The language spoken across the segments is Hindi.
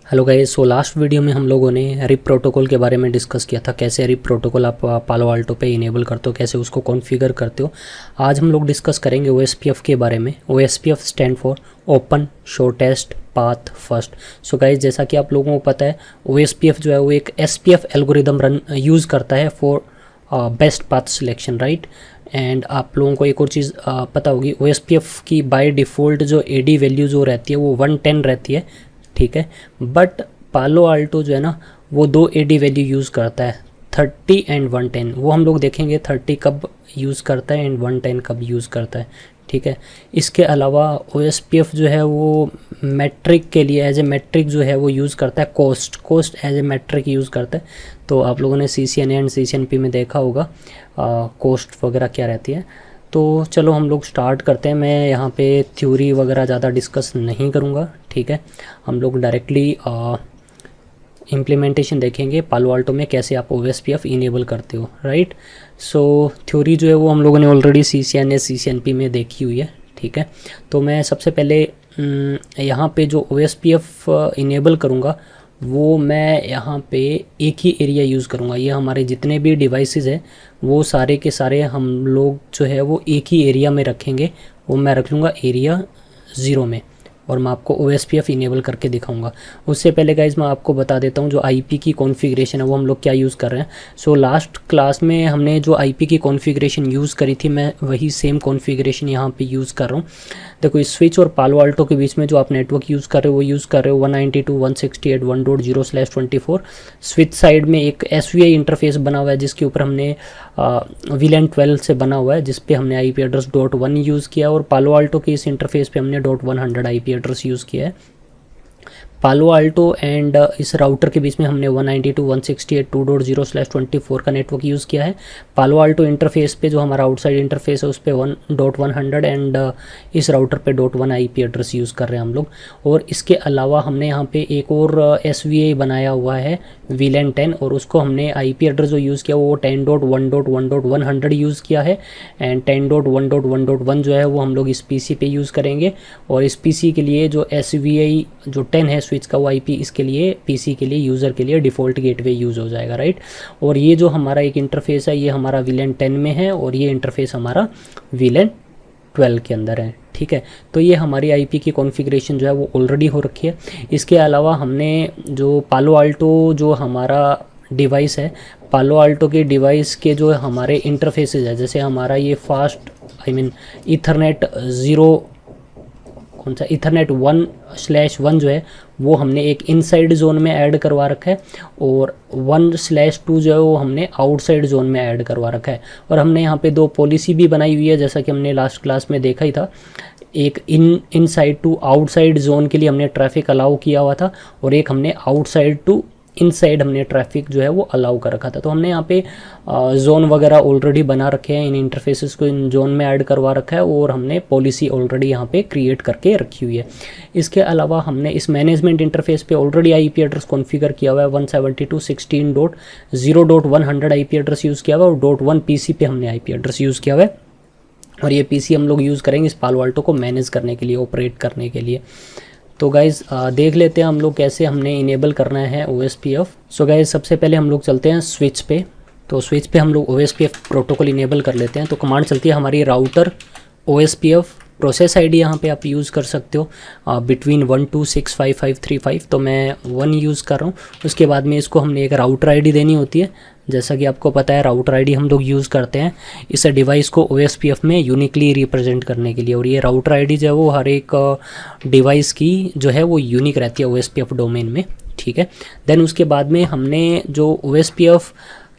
Hello guys. So last video में हम लोगों ने रिप प्रोटोकॉल के बारे में डिस्कस किया था, कैसे रिप प्रोटोकॉल आप पालो अल्टो पे इनेबल करते हो, कैसे उसको कॉन्फ़िगर करते हो। आज हम लोग डिस्कस करेंगे OSPF के बारे में। OSPF stand for open shortest path first. So guys, जैसा कि आप लोगों को पता है, OSPF जो है वो एक SPF एल्गोरिदम यूज़ करता है for best path selection, right. And आप लोगों को एक और चीज़ पता होगी, OSPF की बाय डिफ़ॉल्ट जो AD वैल्यू जो रहती है वो 110 रहती है, ठीक है। बट पालो अल्टो जो है ना, वो 2 AD वैल्यू यूज़ करता है, 30 एंड 110। वो हम लोग देखेंगे 30 कब यूज़ करता है एंड 110 कब यूज़ करता है, ठीक है। इसके अलावा OSPF जो है वो मैट्रिक के लिए एज ए मैट्रिक जो है वो यूज़ करता है cost as a metric use करता है। तो आप लोगों ने CCNA एंड CCNP में देखा होगा कोस्ट वगैरह क्या रहती है। तो चलो हम लोग स्टार्ट करते हैं। मैं यहाँ पे थ्योरी वगैरह ज़्यादा डिस्कस नहीं करूँगा, ठीक है। हम लोग डायरेक्टली इम्प्लीमेंटेशन देखेंगे पालो अल्टो में, कैसे आप OSPF इनेबल करते हो, राइट। सो थ्योरी जो है वो हम लोगों ने ऑलरेडी CCNA CCNP में देखी हुई है, ठीक है। तो मैं सबसे पहले यहाँ पे जो OSPF इनेबल करूँगा वो मैं यहाँ पे एक ही एरिया यूज़ करूँगा। ये हमारे जितने भी डिवाइसेस हैं वो सारे के सारे हम लोग जो है वो एक ही एरिया में रखेंगे। वो मैं रख लूँगा एरिया 0 में, और मैं आपको OSPF इनेबल करके दिखाऊंगा। उससे पहले गाइज मैं आपको बता देता हूँ जो IP की कॉन्फ़िगरेशन है वो हम लोग क्या यूज़ कर रहे हैं। सो लास्ट क्लास में हमने जो IP की कॉन्फ़िगरेशन यूज़ करी थी, मैं वही सेम कॉन्फ़िगरेशन यहाँ पे यूज़ कर रहा हूँ। देखो, इस स्विच और पालो अल्टो के बीच में जो आप नेटवर्क यूज़ कर रहे हो वो यूज़ कर रहे हो 192.168.1.0/24। स्विच साइड में एक SVI इंटरफेस बना हुआ है जिसके ऊपर हमने VLAN 12 से बना हुआ है, जिस पे हमने IP एड्रेस .1 यूज़ किया, और पालो अल्टो के इस इंटरफेस पे हमने .100 IP एड्रेस यूज़ किया है। पालो अल्टो एंड इस राउटर के बीच में हमने 192.168.2.0/24 का नेटवर्क यूज़ किया है। पालो अल्टो इंटरफेस पे जो हमारा आउटसाइड इंटरफेस है उस पर 1.100 एंड इस राउटर पे .1 IP एड्रेस यूज़ कर रहे हैं हम लोग। और इसके अलावा हमने यहाँ पे एक और SVI बनाया हुआ है VLAN 10, और उसको हमने IP एड्रेस जो यूज़ किया वो 10.1.1.100 यूज़ किया है, एंड 10.1.1.1 जो है वो हम लोग इस PC पे यूज़ करेंगे। और इस PC के लिए जो SVI जो 10 है स्विच का, वो IP इसके लिए PC के लिए यूज़र के लिए डिफ़ॉल्ट गेटवे यूज़ हो जाएगा, राइट। और ये जो हमारा एक इंटरफेस है ये हमारा VLAN 10 में है, और ये इंटरफेस हमारा VLAN 12 के अंदर है, ठीक है। तो ये हमारी IP की कॉन्फ़िगरेशन जो है वो ऑलरेडी हो रखी है। इसके अलावा हमने जो पालो अल्टो जो हमारा डिवाइस है, पालो अल्टो के डिवाइस के जो हमारे इंटरफेसेस है, जैसे हमारा ये फास्ट ईथरनेट 0 कौन सा ईथरनेट 1/1 जो है वो हमने एक इनसाइड जोन में ऐड करवा रखा है, और 1/2 जो है वो हमने आउटसाइड जोन में ऐड करवा रखा है। और हमने यहाँ पे 2 पॉलिसी भी बनाई हुई है, जैसा कि हमने लास्ट क्लास में देखा ही था। एक इनसाइड टू आउटसाइड जोन के लिए हमने ट्रैफिक अलाउ किया हुआ था, और एक हमने आउटसाइड टू इनसाइड हमने ट्रैफिक जो है वो अलाउ कर रखा था। तो हमने यहाँ पे जोन वगैरह ऑलरेडी बना रखे हैं, इन इंटरफेसेस को इन जोन में ऐड करवा रखा है, और हमने पॉलिसी ऑलरेडी यहाँ पे क्रिएट करके रखी हुई है। इसके अलावा हमने इस मैनेजमेंट इंटरफेस पे ऑलरेडी IP एड्रेस कॉन्फ़िगर किया हुआ है, 172.16.0.100 IP एड्रेस यूज़ किया हुआ है, और .1 PC पे हमने IP एड्रेस यूज़ किया हुआ है। और ये PC हम लोग यूज़ करेंगे इस पालो अल्टो को मैनेज करने के लिए, ऑपरेट करने के लिए। तो गाइज़ देख लेते हैं हम लोग कैसे हमने इनेबल करना है OSPF। सो गाइज़, सबसे पहले हम लोग चलते हैं स्विच पे। तो स्विच पे हम लोग OSPF प्रोटोकॉल इनेबल कर लेते हैं। तो कमांड चलती है हमारी राउटर OSPF प्रोसेस ID, यहाँ पे आप यूज़ कर सकते हो between 1265535। तो मैं 1 यूज़ कर रहा हूँ। उसके बाद में इसको हमने एक राउटर ID देनी होती है। जैसा कि आपको पता है, राउटर ID हम लोग यूज़ करते हैं इस डिवाइस को OSPF में यूनिकली रिप्रेजेंट करने के लिए, और ये राउटर ID जो है वो हर एक डिवाइस की जो है वो यूनिक रहती है OSPF डोमेन में, ठीक है। देन उसके बाद में हमने जो OSPF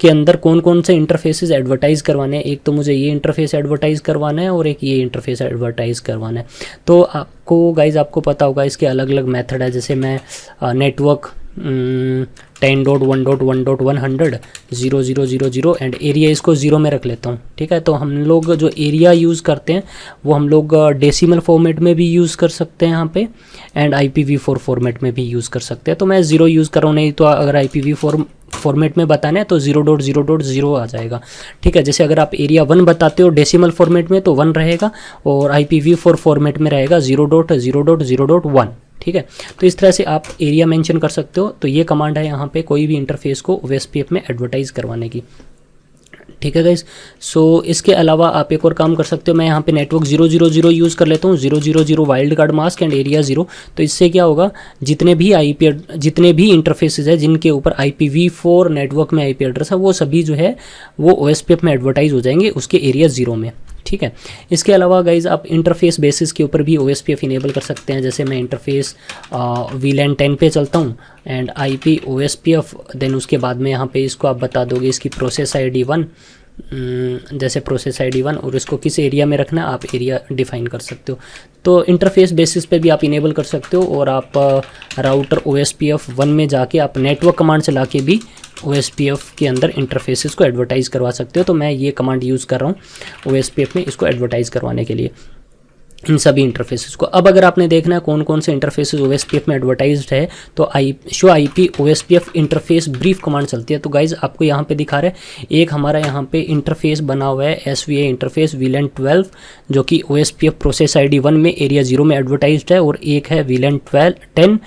के अंदर कौन कौन से इंटरफेसेस एडवर्टाइज़ करवाने हैं, एक तो मुझे ये इंटरफेस एडवर्टाइज़ करवाना है और एक ये इंटरफेस एडवर्टाइज़ करवाना है। तो आपको गाइज़ आपको पता होगा इसके अलग अलग मेथड है। जैसे मैं नेटवर्क 10.1.1.100 0000 एंड एरिया इसको 0 में रख लेता हूँ, ठीक है। तो हम लोग जो एरिया यूज़ करते हैं वो हम लोग डेसिमल फॉर्मेट में भी यूज़ कर सकते हैं यहाँ पे, एंड IPv4 फॉर्मेट में भी यूज़ कर सकते हैं। तो मैं 0 यूज़ कर रहा हूँ, नहीं तो अगर IPv4 फॉर्मेट में बताना है तो 0.0.0 आ जाएगा, ठीक है। जैसे अगर आप एरिया 1 बताते हो डेसिमल फॉर्मेट में तो 1 रहेगा, और IPv4 फॉर्मेट में रहेगा 0.0.0.1, ठीक है। तो इस तरह से आप एरिया मेंशन कर सकते हो। तो ये कमांड है यहाँ पे कोई भी इंटरफेस को OSPF में एडवर्टाइज करवाने की, ठीक है गाइस। सो इसके अलावा आप एक और काम कर सकते हो, मैं यहाँ पे नेटवर्क 000 यूज़ कर लेता हूँ, 000 wild card mask and area 0। तो इससे क्या होगा, जितने भी इंटरफेसेस है जिनके ऊपर IPv4 नेटवर्क में IP एड्रेस है, वो सभी जो है वो OSPF में एडवर्टाइज हो जाएंगे उसके एरिया 0 में, ठीक है। इसके अलावा गाइज आप इंटरफेस बेसिस के ऊपर भी OSPF इनेबल कर सकते हैं। जैसे मैं इंटरफेस VLAN 10 पे चलता हूँ एंड IP OSPF, देन उसके बाद में यहाँ पे इसको आप बता दोगे इसकी प्रोसेस ID 1, जैसे प्रोसेस ID 1, और इसको किस एरिया में रखना है आप एरिया डिफाइन कर सकते हो। तो इंटरफेस बेसिस पे भी आप इनेबल कर सकते हो, और आप राउटर OSPF 1 में जाके आप नेटवर्क कमांड चला के भी OSPF के अंदर इंटरफेसेस को एडवर्टाइज़ करवा सकते हो। तो मैं ये कमांड यूज़ कर रहा हूँ OSPF में इसको एडवर्टाइज़ करवाने के लिए इन सभी इंटरफेसेस को। अब अगर आपने देखना है कौन कौन से इंटरफेसेस OSPF में एडवर्टाइज्ड है, तो show IP OSPF interface brief command चलती है। तो गाइज आपको यहाँ पे दिखा रहा है, एक हमारा यहाँ पे इंटरफेस बना हुआ है SVA इंटरफेस VLAN 12 जो कि OSPF प्रोसेस ID 1 में एरिया 0 में एडवर्टाइज्ड है, और एक है VLAN 10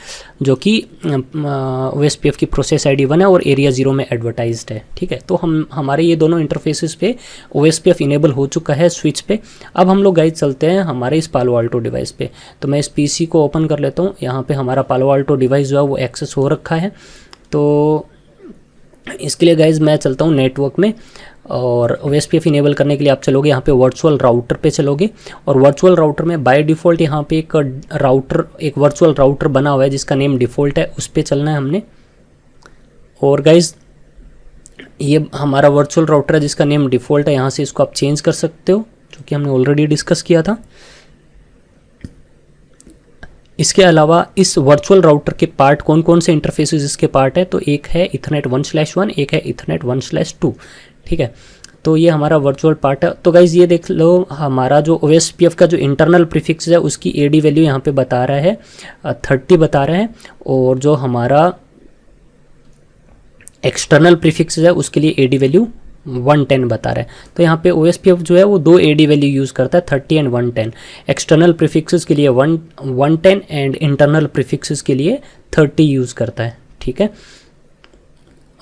जो कि OSPF की प्रोसेस ID 1 है और एरिया 0 में एडवर्टाइज्ड है, ठीक है। तो हमारे ये दोनों इंटरफेसेस पे OSPF इनेबल हो चुका है स्विच पे। अब हम लोग गाइज चलते हैं हमारे इस पालो आल्टो डिवाइस पे। तो मैं इस PC को ओपन कर लेता हूँ। यहाँ पे हमारा पालो आल्टो डिवाइस जो है वो एक्सेस हो रखा है। तो इसके लिए गाइज मैं चलता हूँ नेटवर्क में, और OSPF इनेबल करने के लिए आप चलोगे यहाँ पे वर्चुअल राउटर पे चलोगे, और वर्चुअल राउटर में बाय डिफ़ॉल्ट यहाँ पे एक वर्चुअल राउटर बना हुआ है जिसका नेम डिफ़ॉल्ट है, उस पर चलना है हमने। और गाइज ये हमारा वर्चुअल राउटर है जिसका नेम डिफ़ॉल्ट है, यहाँ से इसको आप चेंज कर सकते हो, जो कि हमने ऑलरेडी डिस्कस किया था। इसके अलावा इस वर्चुअल राउटर के पार्ट कौन कौन से इंटरफेसेस इसके पार्ट है, तो एक है Ethernet 1/1, एक है Ethernet 1/2, ठीक है। तो ये हमारा वर्चुअल पार्ट है। तो गाइज ये देख लो, हमारा जो OSPF का जो इंटरनल प्रीफिक्स है उसकी AD वैल्यू यहाँ पे बता रहा है 30 बता रहा है, और जो हमारा एक्सटर्नल प्रीफिक्स है उसके लिए AD वैल्यू 110 बता रहा है। तो यहाँ पे OSPF जो है वो 2 AD वैल्यू यूज़ करता है, 30 एंड 110। एक्सटर्नल प्रीफिक्सेस के लिए 110 एंड इंटरनल प्रीफिक्सेस के लिए 30 यूज़ करता है, ठीक है।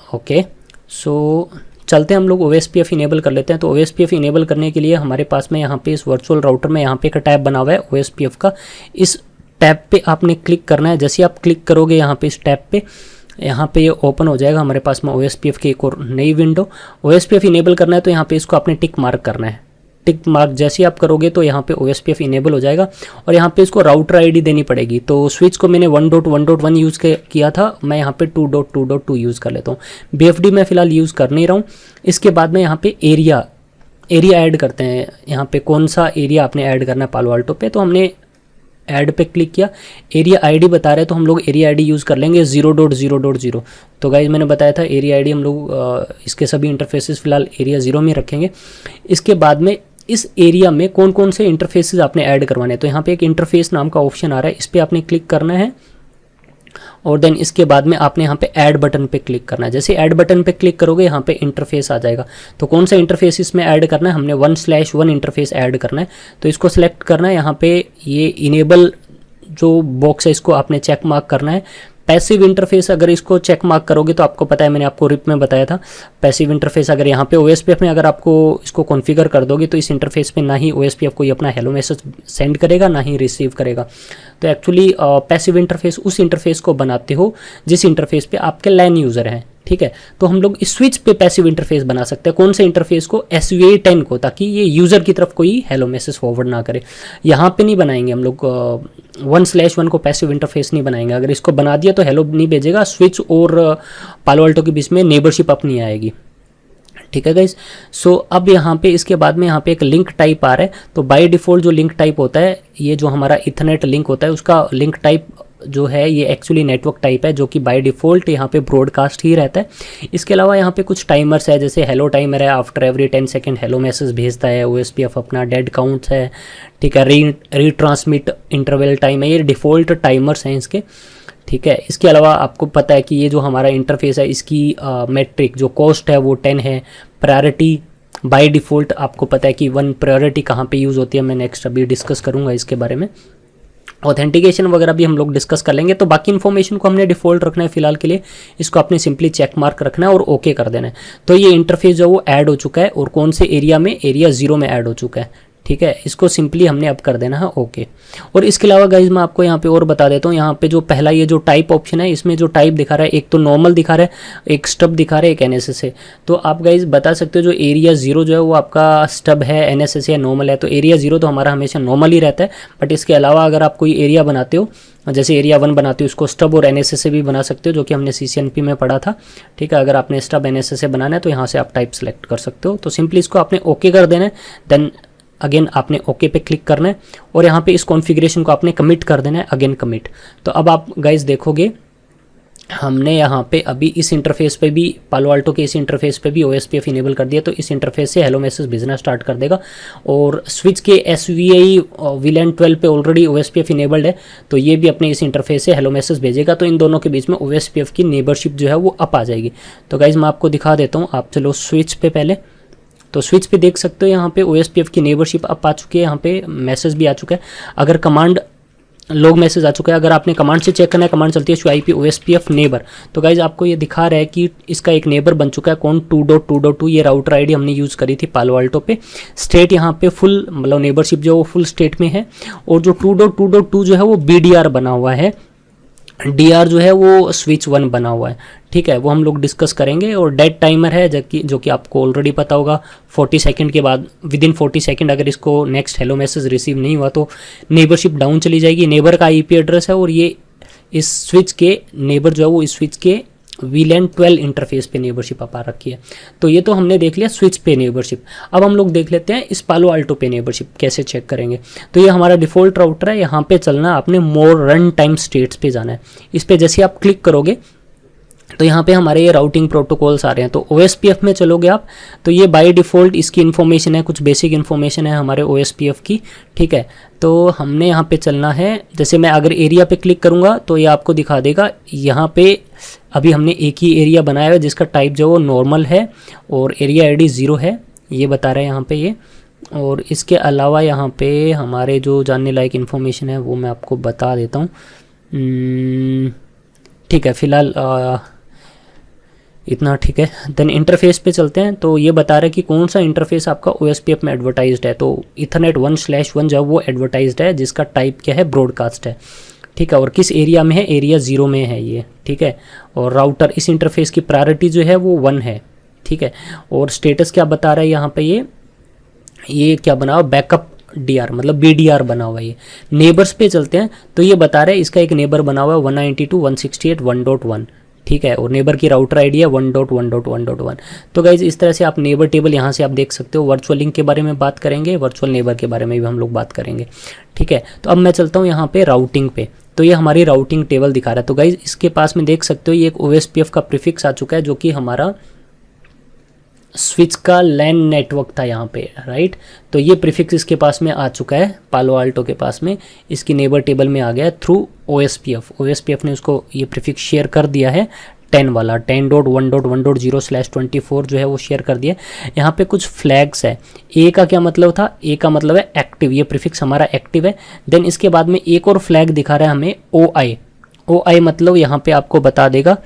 ओके, सो चलते हैं हम लोग OSPF इनेबल कर लेते हैं। तो OSPF इनेबल करने के लिए हमारे पास में यहाँ पे इस वर्चुअल राउटर में यहाँ पे एक टैब बना हुआ है OSPF का। इस टैब पे आपने क्लिक करना है। जैसे आप क्लिक करोगे यहाँ पे इस टैब पे, यहाँ पे ये ओपन हो जाएगा हमारे पास में OSPF की एक और नई विंडो। OSPF इनेबल करना है तो यहाँ पे इसको आपने टिक मार्क करना है। टिक मार्क जैसे आप करोगे तो यहाँ पे OSPF इनेबल हो जाएगा, और यहाँ पे इसको राउटर ID देनी पड़ेगी। तो स्विच को मैंने 1.1.1 यूज़ किया था, मैं यहाँ पे 2.2.2 यूज़ कर लेता हूँ। BFD मैं फ़िलहाल यूज़ कर नहीं रहा हूँ। इसके बाद में यहाँ पे एरिया ऐड करते हैं। यहाँ पे कौन सा एरिया आपने ऐड करना है पालो आल्टो पे, तो हमने ऐड पे क्लिक किया। एरिया ID बता रहे हैं तो हम लोग एरिया ID यूज़ कर लेंगे 0.0.0। तो गाइज मैंने बताया था एरिया ID हम लोग इसके सभी इंटरफेसेस फिलहाल एरिया 0 में रखेंगे। इसके बाद में इस एरिया में कौन कौन से इंटरफेसेस आपने ऐड करवाने हैं, तो यहाँ पे एक इंटरफेस नाम का ऑप्शन आ रहा है, इस पर आपने क्लिक करना है, और देन इसके बाद में आपने यहाँ पे ऐड बटन पे क्लिक करना है। जैसे ऐड बटन पे क्लिक करोगे यहाँ पे इंटरफेस आ जाएगा। तो कौन सा इंटरफेस इसमें ऐड करना है, हमने 1/1 इंटरफेस ऐड करना है। तो इसको सेलेक्ट करना है, यहाँ पे ये इनेबल जो बॉक्स है इसको आपने चेक मार्क करना है। पैसिव इंटरफेस अगर इसको चेक मार्क करोगे तो आपको पता है, मैंने आपको रिप में बताया था, पैसिव इंटरफेस अगर यहाँ पे OSPF में अगर आपको इसको कॉन्फ़िगर कर दोगे तो इस इंटरफेस पे ना ही OSPF कोई अपना हेलो मैसेज सेंड करेगा ना ही रिसीव करेगा। तो एक्चुअली पैसिव इंटरफेस उस इंटरफेस को बनाते हो जिस इंटरफेस पे आपके लैन यूज़र हैं, ठीक है। तो हम लोग इस स्विच पे पैसिव इंटरफेस बना सकते हैं। कौन से इंटरफेस को, SVA 10 को, ताकि ये यूज़र की तरफ कोई हेलो मैसेज फॉरवर्ड ना करे। यहाँ पे नहीं बनाएंगे हम लोग 1/1 को पैसिव इंटरफेस नहीं बनाएंगे। अगर इसको बना दिया तो हेलो नहीं भेजेगा, स्विच और पालो आल्टो के बीच में नेबरशिप अप नहीं आएगी, ठीक है गाइज। सो अब यहाँ पे इसके बाद में यहाँ पे एक लिंक टाइप आ रहा है। तो बाय डिफ़ॉल्ट जो लिंक टाइप होता है, ये जो हमारा इथरनेट लिंक होता है उसका लिंक टाइप जो है ये एक्चुअली नेटवर्क टाइप है, जो कि बाय डिफ़ॉल्ट यहाँ पे ब्रॉडकास्ट ही रहता है। इसके अलावा यहाँ पे कुछ टाइमर्स है, जैसे हेलो टाइमर है, after every 10 second hello message भेजता है OSPF अपना, डेड काउंट है, ठीक है, रीट्रांसमिट इंटरवल टाइम है, ये डिफ़ॉल्ट टाइमर्स हैं इसके, ठीक है। इसके अलावा आपको पता है कि ये जो हमारा इंटरफेस है इसकी मेट्रिक जो कॉस्ट है वो 10 है। प्रायोरिटी बाय डिफ़ॉल्ट आपको पता है कि 1 प्रायोरिटी कहाँ पे यूज़ होती है, मैं नेक्स्ट अभी डिस्कस करूँगा इसके बारे में। ऑथेंटिकेशन वगैरह भी हम लोग डिस्कस कर लेंगे। तो बाकी इन्फॉर्मेशन को हमने डिफ़ॉल्ट रखना है फिलहाल के लिए, इसको आपने सिंपली चेक मार्क रखना है और ओके कर देना है। तो ये इंटरफेस जो वो ऐड हो चुका है और कौन से एरिया में, एरिया 0 में ऐड हो चुका है, ठीक है। इसको सिंपली हमने अब कर देना है ओके। और इसके अलावा गाइज मैं आपको यहाँ पे और बता देता हूँ, यहाँ पे जो पहला ये जो टाइप ऑप्शन है, इसमें जो टाइप दिखा रहा है, एक तो नॉर्मल दिखा रहा है, एक स्टब दिखा रहा है, एक एनएसएस है। तो आप गाइज बता सकते हो जो एरिया 0 जो है वो आपका स्टब है, एनएसएस है, नॉर्मल है। तो एरिया 0 तो हमारा हमेशा नॉर्मल ही रहता है, बट इसके अलावा अगर आप कोई एरिया बनाते हो, जैसे एरिया 1 बनाते हो, उसको स्टब और एनएसएस से भी बना सकते हो, जो कि हमने सीसीएनपी में पढ़ा था, ठीक है। अगर आपने स्टब एनएसएस से बनाना है तो यहाँ से आप टाइप सेलेक्ट कर सकते हो। तो सिंपली इसको आपने ओके कर देना है, देन अगेन आपने ओके पे क्लिक करना है और यहाँ पे इस कॉन्फ़िगरेशन को आपने कमिट कर देना है, अगेन कमिट। तो अब आप गाइज देखोगे हमने यहाँ पे अभी इस इंटरफेस पे भी, पालो अल्टो के इस इंटरफेस पे भी OSPF इनेबल कर दिया। तो इस इंटरफेस से हेलो मैसेज भेजना स्टार्ट कर देगा। और स्विच के SVI VLAN 12 पे ऑलरेडी OSPF इनेबल्ड है, तो ये भी अपने इस इंटरफेस से हेलो मैसेज भेजेगा। तो इन दोनों के बीच में OSPF की नेबरशिप जो है वो अप आ जाएगी। तो गाइज मैं आपको दिखा देता हूँ, आप चलो स्विच पे पहले। तो स्विच पे देख सकते हो यहाँ पे OSPF की नेबरशिप अप आ चुकी है, यहाँ पे मैसेज भी आ चुका है। अगर कमांड लॉग मैसेज आ चुका है, अगर आपने कमांड से चेक करना है, कमांड चलती है SWIP OSPF नेबर। तो गाइज आपको ये दिखा रहा है कि इसका एक नेबर बन चुका है, कौन 2.2.2। ये राउटर आईडी हमने यूज़ करी थी पालो अल्टो पे। स्टेट यहाँ पे फुल, मतलब नेबरशिप जो वो फुल स्टेट में है। और जो 2.2.2 जो है वो BDR बना हुआ है, DR जो है वो स्विच 1 बना हुआ है, ठीक है। वो हम लोग डिस्कस करेंगे। और डेड टाइमर है जो कि आपको ऑलरेडी पता होगा, 40 सेकंड के बाद, विद इन 40 सेकंड अगर इसको नेक्स्ट हेलो मैसेज रिसीव नहीं हुआ तो नेबरशिप डाउन चली जाएगी। नेबर का IP एड्रेस है और ये इस स्विच के नेबर जो है वो इस स्विच के VLAN 12 इंटरफेस पे नेबरशिप अपा रखी है। तो ये तो हमने देख लिया स्विच पे नेबरशिप। अब हम लोग देख लेते हैं इस पालो अल्टो पे नेबरशिप कैसे चेक करेंगे। तो ये हमारा डिफ़ॉल्ट राउटर है, यहाँ पे चलना आपने मोर रन टाइम स्टेट्स पे जाना है। इस पे जैसे आप क्लिक करोगे तो यहाँ पे हमारे ये राउटिंग प्रोटोकॉल्स आ रहे हैं। तो OSPF में चलोगे आप, तो ये बाय डिफ़ॉल्ट इसकी इन्फॉर्मेशन है, कुछ बेसिक इन्फॉर्मेशन है हमारे OSPF की, ठीक है। तो हमने यहाँ पे चलना है, जैसे मैं अगर एरिया पे क्लिक करूँगा तो ये आपको दिखा देगा। यहाँ पे अभी हमने एक ही एरिया बनाया है जिसका टाइप जो वो नॉर्मल है और एरिया ID 0 है, ये बता रहे हैं यहाँ पे ये। और इसके अलावा यहाँ पे हमारे जो जानने लायक इन्फॉर्मेशन है वो मैं आपको बता देता हूँ, ठीक है। फिलहाल इतना ठीक है। देन इंटरफेस पे चलते हैं। तो ये बता रहा है कि कौन सा इंटरफेस आपका OSPF में एडवर्टाइज्ड है। तो Ethernet 1/1 जो वो एडवर्टाइज्ड है, जिसका टाइप क्या है, ब्रॉडकास्ट है, ठीक है। और किस एरिया में है, एरिया 0 में है ये, ठीक है। और राउटर इस इंटरफेस की प्रायोरिटी जो है वो 1 है, ठीक है। और स्टेटस क्या बता रहा है यहाँ पे, ये क्या बना हुआ, बैकअप DR मतलब BDR बना हुआ है। ये नेबर्स पे चलते हैं। तो ये बता रहा है इसका एक नेबर बना हुआ है 192.168.1.1, ठीक है। और नेबर की राउटर आईडी है 1.1.1.1। तो गाइज इस तरह से आप नेबर टेबल यहाँ से आप देख सकते हो। वर्चुअल लिंक के बारे में बात करेंगे, वर्चुअल नेबर के बारे में भी हम लोग बात करेंगे, ठीक है। तो अब मैं चलता हूँ यहाँ पे राउटिंग पे। तो ये हमारी राउटिंग टेबल दिखा रहा है। तो गाइज इसके पास में देख सकते हो ये एक OSPF का प्रीफिक्स आ चुका है, जो कि हमारा स्विच का LAN नेटवर्क था यहाँ पे, राइट। तो ये प्रीफिक्स इसके पास में आ चुका है, पालो अल्टो के पास में इसकी नेबर टेबल में आ गया थ्रू OSPF ने उसको ये प्रीफिक्स शेयर कर दिया है, 10 वाला 10.1.1.0/24 जो है वो शेयर कर दिया। यहाँ पे कुछ फ्लैग्स है। ए का क्या मतलब था, ए का मतलब है एक्टिव, ये प्रीफिक्स हमारा एक्टिव है। देन इसके बाद में एक और फ्लैग दिखा रहा है हमें OI मतलब यहाँ पे आपको बता देगा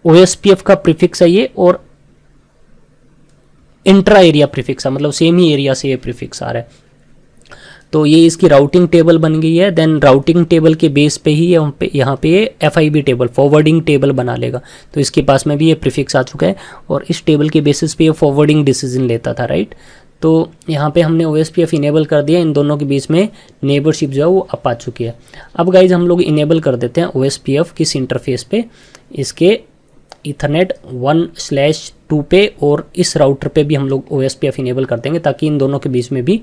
OSPF का प्रीफिक्स है ये, और इंट्रा एरिया प्रीफिक्स है, मतलब सेम ही एरिया से ये प्रीफिक्स आ रहा है। तो ये इसकी राउटिंग टेबल बन गई है। देन राउटिंग टेबल के बेस पे ही यहाँ पे ये FIB टेबल, फॉरवर्डिंग टेबल बना लेगा। तो इसके पास में भी ये प्रीफिक्स आ चुका है और इस टेबल के बेसिस पे ये फॉरवर्डिंग डिसीजन लेता था, राइट। तो यहाँ पे हमने OSPF इनेबल कर दिया, इन दोनों के बीच में नेबरशिप जो है वो अप आ चुकी है। अब गाइज हम लोग इनेबल कर देते हैं OSPF किस इंटरफेस पे, इसके Ethernet 1/2 पे, और इस राउटर पे भी हम लोग OSPF इनेबल कर देंगे ताकि इन दोनों के बीच में भी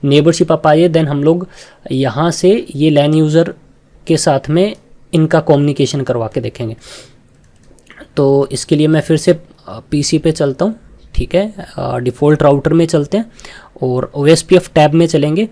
नेबरशिप अप आए। देन हम लोग यहाँ से ये LAN यूज़र के साथ में इनका कम्युनिकेशन करवा के देखेंगे। तो इसके लिए मैं फिर से PC पे चलता हूँ, ठीक है। डिफ़ॉल्ट राउटर में चलते हैं और OSPF टैब में चलेंगे।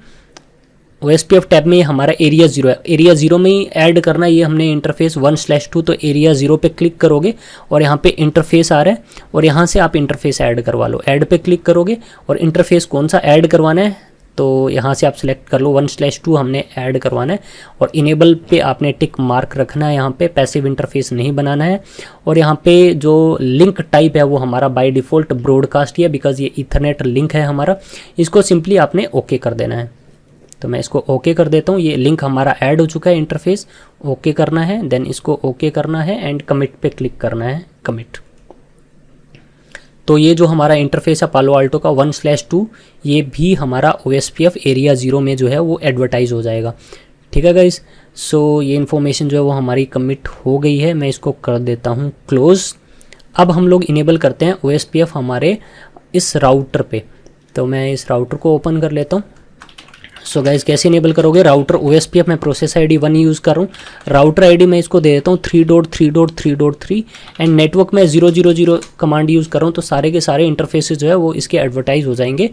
OSPF टैब में हमारा एरिया 0 है, एरिया 0 में ही ऐड करना। ये हमने इंटरफेस 1/2, तो एरिया 0 पे क्लिक करोगे और यहाँ पे इंटरफेस आ रहा है और यहाँ से आप इंटरफेस ऐड करवा लो। ऐड पे क्लिक करोगे और इंटरफेस कौन सा ऐड करवाना है, तो यहाँ से आप सिलेक्ट कर लो 1/2 हमने ऐड करवाना है, और इनेबल पे आपने टिक मार्क रखना है, यहाँ पे पैसिव इंटरफेस नहीं बनाना है। और यहाँ पे जो लिंक टाइप है वो हमारा बाय डिफ़ॉल्ट ब्रॉडकास्ट ही है, बिकॉज ये ईथरनेट लिंक है हमारा। इसको सिंपली आपने ओके कर देना है। तो मैं इसको ओके कर देता हूँ। ये लिंक हमारा ऐड हो चुका है, इंटरफेस ओके करना है, देन इसको ओके करना है एंड कमिट पे क्लिक करना है, कमिट। तो ये जो हमारा इंटरफेस है पालो आल्टो का 1/2, ये भी हमारा OSPF एरिया 0 में जो है वो एडवर्टाइज हो जाएगा। ठीक है गाइस, सो ये इन्फॉर्मेशन जो है वो हमारी कमिट हो गई है। मैं इसको कर देता हूँ क्लोज। अब हम लोग इनेबल करते हैं OSPF हमारे इस राउटर पे। तो मैं इस राउटर को ओपन कर लेता हूँ। सो गाइज कैसे इनेबल करोगे, राउटर OSPF में प्रोसेस ID 1 यूज़ कर रहा हूँ। राउटर ID मैं इसको दे देता हूँ 3.3.3.3 एंड नेटवर्क में 000 कमांड यूज़ कर रहा हूँ। तो सारे के सारे इंटरफेसेस जो है वो इसके एडवर्टाइज हो जाएंगे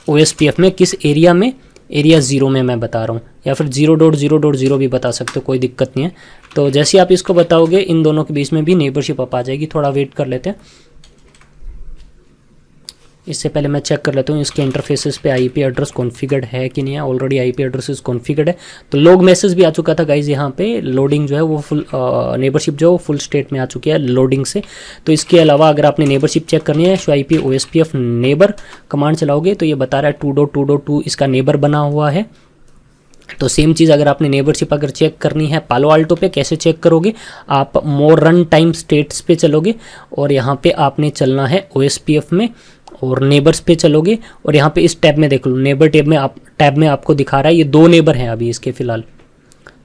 OSPF में। किस एरिया में, एरिया 0 में मैं बता रहा हूँ, या फिर 0.0.0 भी बता सकते हो, कोई दिक्कत नहीं है। तो जैसे आप इसको बताओगे इन दोनों के बीच में भी नेबरशिप अप आ जाएगी। थोड़ा वेट कर लेते हैं। इससे पहले मैं चेक कर लेता हूँ इसके इंटरफेसेस पे IP एड्रेस कॉन्फ़िगर्ड है कि नहीं है। ऑलरेडी IP एड्रेस कॉन्फ़िगर्ड है। तो लॉग मैसेज भी आ चुका था गाइज, यहाँ पे लोडिंग जो है वो फुल नेबरशिप जो है वो फुल स्टेट में आ चुकी है लोडिंग से। तो इसके अलावा अगर आपने नेबरशिप चेक करनी है, show IP OSPF neighbour command चलाओगे तो ये बता रहा है 2.2.2 इसका नेबर बना हुआ है। तो सेम चीज़ अगर आपने नेबरशिप अगर चेक करनी है पालो आल्टो पे, कैसे चेक करोगे, आप मोर रन टाइम स्टेट्स पे चलोगे और यहाँ पे आपने चलना है OSPF में और नेबर्स पे चलोगे और यहाँ पे इस टैब में देख लो, नेबर टैब में आपको दिखा रहा है ये 2 नेबर हैं अभी इसके फ़िलहाल।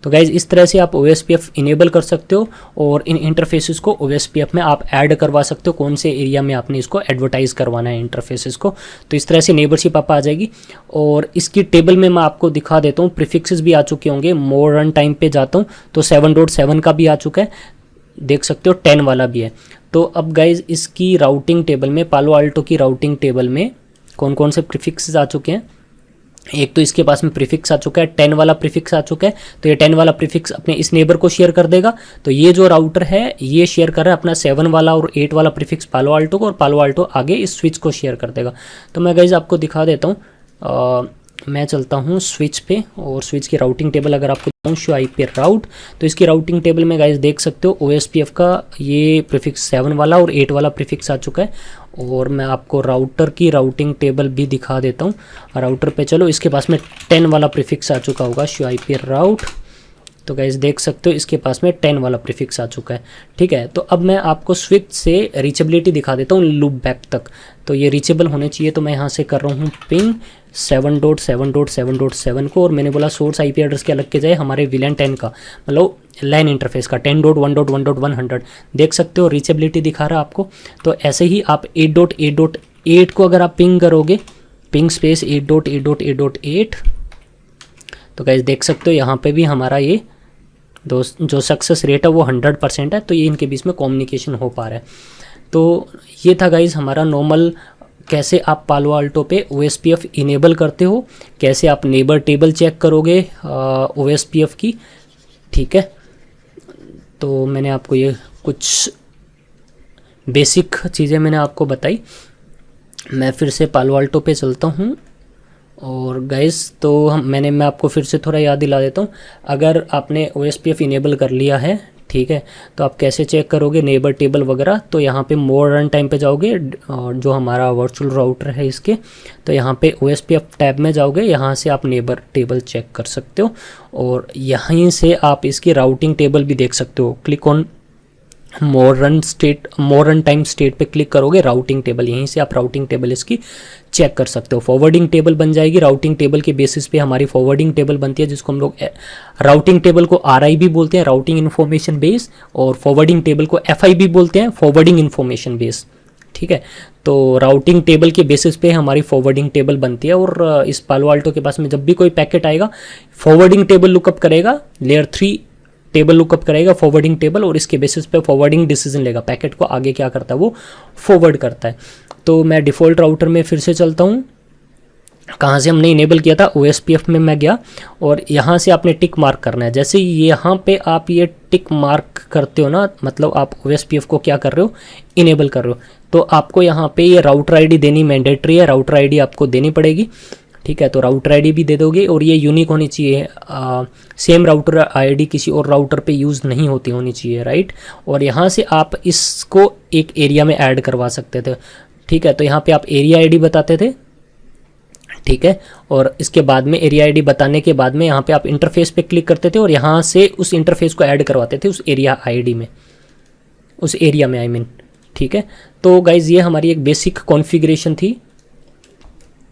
तो गाइज़ इस तरह से आप OSPF इनेबल कर सकते हो और इन इंटरफेसेस को OSPF में आप ऐड करवा सकते हो, कौन से एरिया में आपने इसको एडवर्टाइज करवाना है इंटरफेसेस को। तो इस तरह से नेबरशिप आप आ जाएगी। और इसकी टेबल में मैं आपको दिखा देता हूँ, प्रीफिक्सेस भी आ चुके होंगे। मोर रन टाइम पे जाता हूँ तो 7.7 का भी आ चुका है, देख सकते हो 10 वाला भी है। तो अब गाइज़ इसकी राउटिंग टेबल में, पालो आल्टो की राउटिंग टेबल में कौन कौन से प्रीफिक्सेस आ चुके हैं। एक तो इसके पास में प्रीफिक्स आ चुका है, 10 वाला प्रीफिक्स आ चुका है। तो ये 10 वाला प्रीफिक्स अपने इस नेबर को शेयर कर देगा। तो ये जो राउटर है ये शेयर कर रहा है अपना 7 वाला और 8 वाला प्रीफिक्स पालो आल्टो को, और पालो आल्टो आगे इस स्विच को शेयर कर देगा। तो मैं गाइज आपको दिखा देता हूँ। मैं चलता हूँ स्विच पे और स्विच की राउटिंग टेबल अगर आपको शो IP राउट, तो इसकी राउटिंग टेबल में गाइज देख सकते हो OSPF का ये प्रीफिक्स 7 वाला और 8 वाला प्रीफिक्स आ चुका है। और मैं आपको राउटर की राउटिंग टेबल भी दिखा देता हूँ। राउटर पे चलो, इसके पास में 10 वाला प्रीफिक्स आ चुका होगा, शो IP राउट। तो गाइज देख सकते हो इसके पास में 10 वाला प्रीफिक्स आ चुका है। ठीक है, तो अब मैं आपको स्विच से रीचेबिलिटी दिखा देता हूँ लूप बैक तक। तो ये रीचेबल होने चाहिए, तो मैं यहाँ से कर रहा हूँ पिंग 7.7.7.7 को, और मैंने बोला सोर्स IP एड्रेस के अलग के जाए हमारे VLAN 10 का, मतलब लाइन इंटरफेस का 10.1.1.100 देख सकते हो रीचेबिलिटी दिखा रहा है आपको। तो ऐसे ही आप 8.8.8 को अगर आप पिंग करोगे, पिंग स्पेस 8.8.8.8, तो गाइस देख सकते हो यहाँ पे भी हमारा ये जो सक्सेस रेट है वो 100% है। तो ये इनके बीच में कम्युनिकेशन हो पा रहा है। तो ये था गाइस हमारा नॉर्मल, कैसे आप पालो आल्टो पे OSPF इनेबल करते हो, कैसे आप नेबर टेबल चेक करोगे OSPF की। ठीक है, तो मैंने आपको ये कुछ बेसिक चीज़ें मैंने आपको बताई। मैं फिर से पालो आल्टो पे चलता हूँ और गाइस तो मैं आपको फिर से थोड़ा याद दिला देता हूँ। अगर आपने OSPF इनेबल कर लिया है, ठीक है, तो आप कैसे चेक करोगे नेबर टेबल वगैरह। तो यहाँ पे मोर रन टाइम पे जाओगे और जो हमारा वर्चुअल राउटर है इसके, तो यहाँ पे OSPF टैब में जाओगे, यहाँ से आप नेबर टेबल चेक कर सकते हो और यहीं से आप इसकी राउटिंग टेबल भी देख सकते हो। Click on more run time state पे क्लिक करोगे, राउटिंग टेबल, यहीं से आप राउटिंग टेबल इसकी चेक कर सकते हो। फॉरवर्डिंग टेबल बन जाएगी, राउटिंग टेबल के बेसिस पे हमारी फॉरवर्डिंग टेबल बनती है, जिसको हम लोग राउटिंग टेबल को RI भी बोलते हैं, राउटिंग इन्फॉर्मेशन बेस, और फॉरवर्डिंग टेबल को FI भी बोलते हैं, फॉरवर्डिंग इन्फॉर्मेशन बेस। ठीक है, तो राउटिंग टेबल के बेसिस पे हमारी फॉरवर्डिंग टेबल बनती है। और इस पालो आल्टो के पास में जब भी कोई पैकेट आएगा, फॉरवर्डिंग टेबल लुकअप करेगा, लेयर 3 टेबल लुकअप करेगा फॉरवर्डिंग टेबल, और इसके बेसिस पे फॉरवर्डिंग डिसीजन लेगा, पैकेट को आगे क्या करता है वो फॉरवर्ड करता है। तो मैं डिफ़ॉल्ट राउटर में फिर से चलता हूँ, कहाँ से हमने इनेबल किया था, OSPF में मैं गया और यहाँ से आपने टिक मार्क करना है। जैसे यहाँ पे आप ये टिक मार्क करते हो ना, मतलब आप OSPF को क्या कर रहे हो, इनेबल कर रहे हो। तो आपको यहाँ पे ये राउटर ID देनी मैंडेटरी है, राउटर ID आपको देनी पड़ेगी। ठीक है, तो राउटर आईडी भी दे दोगे और ये यूनिक होनी चाहिए, सेम राउटर आईडी किसी और राउटर पे यूज़ नहीं होती होनी चाहिए, राइट। और यहाँ से आप इसको एक एरिया में ऐड करवा सकते थे, ठीक है। तो यहाँ पे आप एरिया आईडी बताते थे, ठीक है, और इसके बाद में एरिया आईडी बताने के बाद में यहाँ पे आप इंटरफेस पे क्लिक करते थे और यहाँ से उस इंटरफेस को ऐड करवाते थे उस एरिया आईडी में, उस एरिया में आई मीन, ठीक है। तो गाइज ये हमारी एक बेसिक कॉन्फ़िगरेशन थी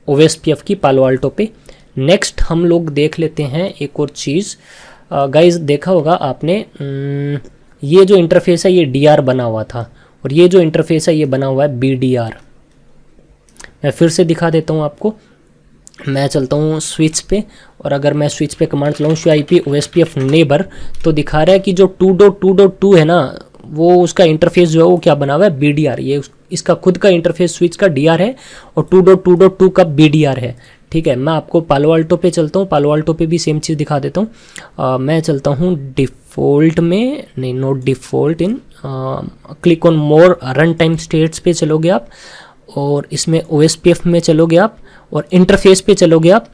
OSPF की पालो अल्टो पे। नेक्स्ट हम लोग देख लेते हैं एक और चीज़। गाइज देखा होगा आपने, ये जो इंटरफेस है ये DR बना हुआ था और ये जो इंटरफेस है ये बना हुआ है BDR। मैं फिर से दिखा देता हूँ आपको। मैं चलता हूँ स्विच पे और अगर मैं स्विच पे कमांड चलाऊँ शो IP OSPF नेबर, तो दिखा रहा है कि जो 2.2.2 है ना, वो उसका इंटरफेस जो है वो क्या बना हुआ है BDR। ये इसका खुद का इंटरफेस स्विच का DR है और 2.2.2 का BDR है, ठीक है। मैं आपको पालो अल्टो पे चलता हूँ, पालो अल्टो पे भी सेम चीज़ दिखा देता हूँ। मैं चलता हूँ डिफ़ॉल्ट में, नहीं note default in, click on more run time states पे चलोगे आप और इसमें OSPF में चलोगे आप और इंटरफेस पे चलोगे आप,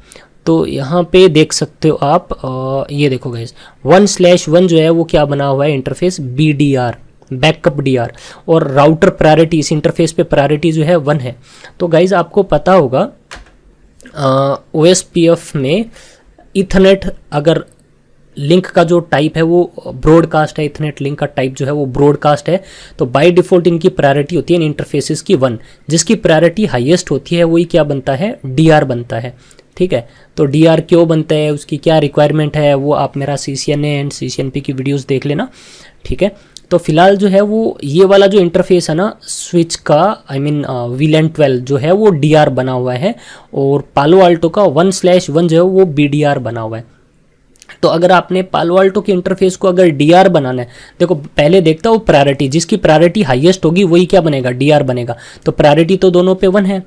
तो यहाँ पे देख सकते हो आप, ये देखो गाइज 1/1 जो है वो क्या बना हुआ है इंटरफेस BDR, बैकअप DR, और राउटर प्रायोरिटी, इस इंटरफेस पे प्रायोरिटी जो है 1 है। तो गाइज आपको पता होगा OSPF में इथरनेट अगर लिंक का जो टाइप है वो ब्रॉडकास्ट है, इथरनेट लिंक का टाइप जो है वो ब्रॉडकास्ट है, तो बाय डिफ़ॉल्ट इनकी प्रायोरिटी होती है इन इंटरफेसेस की 1। जिसकी प्रायोरिटी हाईएस्ट होती है वही क्या बनता है, DR बनता है, ठीक है। तो DR क्यों बनता है, उसकी क्या रिक्वायरमेंट है, वो आप मेरा CCNA एंड CCNP की वीडियोस देख लेना, ठीक है। तो फिलहाल जो है वो ये वाला जो इंटरफेस है ना स्विच का, आई मीन VLAN 12 जो है वो DR बना हुआ है और पालो अल्टो का 1/1 जो है वो BDR बना हुआ है। तो अगर आपने पालो अल्टो के इंटरफेस को अगर DR बनाना है, देखो पहले देखता हो प्रायोरिटी, जिसकी प्रायोरिटी हाईएस्ट होगी वही क्या बनेगा, DR बनेगा। तो प्रायोरिटी तो दोनों पे 1 है,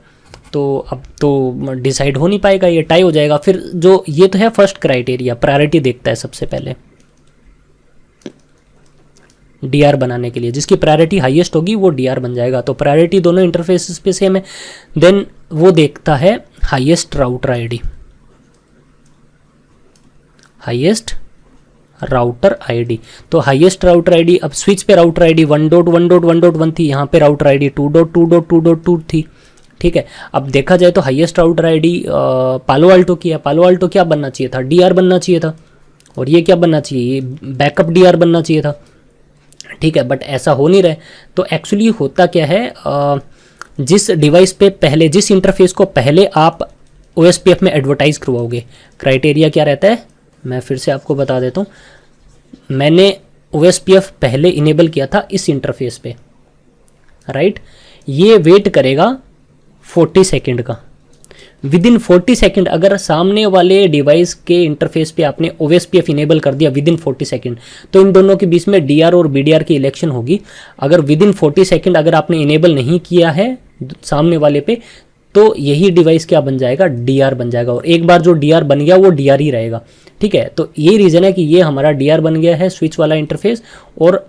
तो अब तो डिसाइड हो नहीं पाएगा, ये टाई हो जाएगा। फिर जो ये तो है फर्स्ट क्राइटेरिया, प्रायोरिटी देखता है सबसे पहले DR बनाने के लिए, जिसकी प्रायोरिटी हाईएस्ट होगी वो DR बन जाएगा। तो प्रायोरिटी दोनों इंटरफेसेस पे सेम है। देन वो देखता है highest router ID, highest router ID. तो हाईएस्ट राउटर आईडी, अब स्विच पे राउटर आईडी 1.1.1.1 थी, यहाँ पे राउटर आईडी 2.2.2.2 थी, ठीक है। अब देखा जाए तो हाईएस्ट राउटर आईडी पालो अल्टो की है, पालो अल्टो क्या बनना चाहिए था, DR बनना चाहिए था, और ये क्या बनना चाहिए, ये बैकअप DR बनना चाहिए था, ठीक है। बट ऐसा हो नहीं रहा है। तो एक्चुअली होता क्या है, जिस डिवाइस पे पहले, जिस इंटरफेस को पहले आप OSPF में एडवर्टाइज करवाओगे, क्राइटेरिया क्या रहता है, मैं फिर से आपको बता देता हूँ। मैंने OSPF पहले इनेबल किया था इस इंटरफेस पे, राइट। ये वेट करेगा 40 सेकेंड का। विदिन 40 सेकेंड अगर सामने वाले डिवाइस के इंटरफेस पे आपने OSPF इनेबल कर दिया विदिन 40 सेकेंड, तो इन दोनों के बीच में DR और BDR की इलेक्शन होगी। अगर विदिन 40 सेकेंड अगर आपने इनेबल नहीं किया है सामने वाले पे, तो यही डिवाइस क्या बन जाएगा, DR बन जाएगा। और एक बार जो DR बन गया वो DR ही रहेगा, ठीक है। तो ये रीज़न है कि ये हमारा DR बन गया है स्विच वाला इंटरफेस, और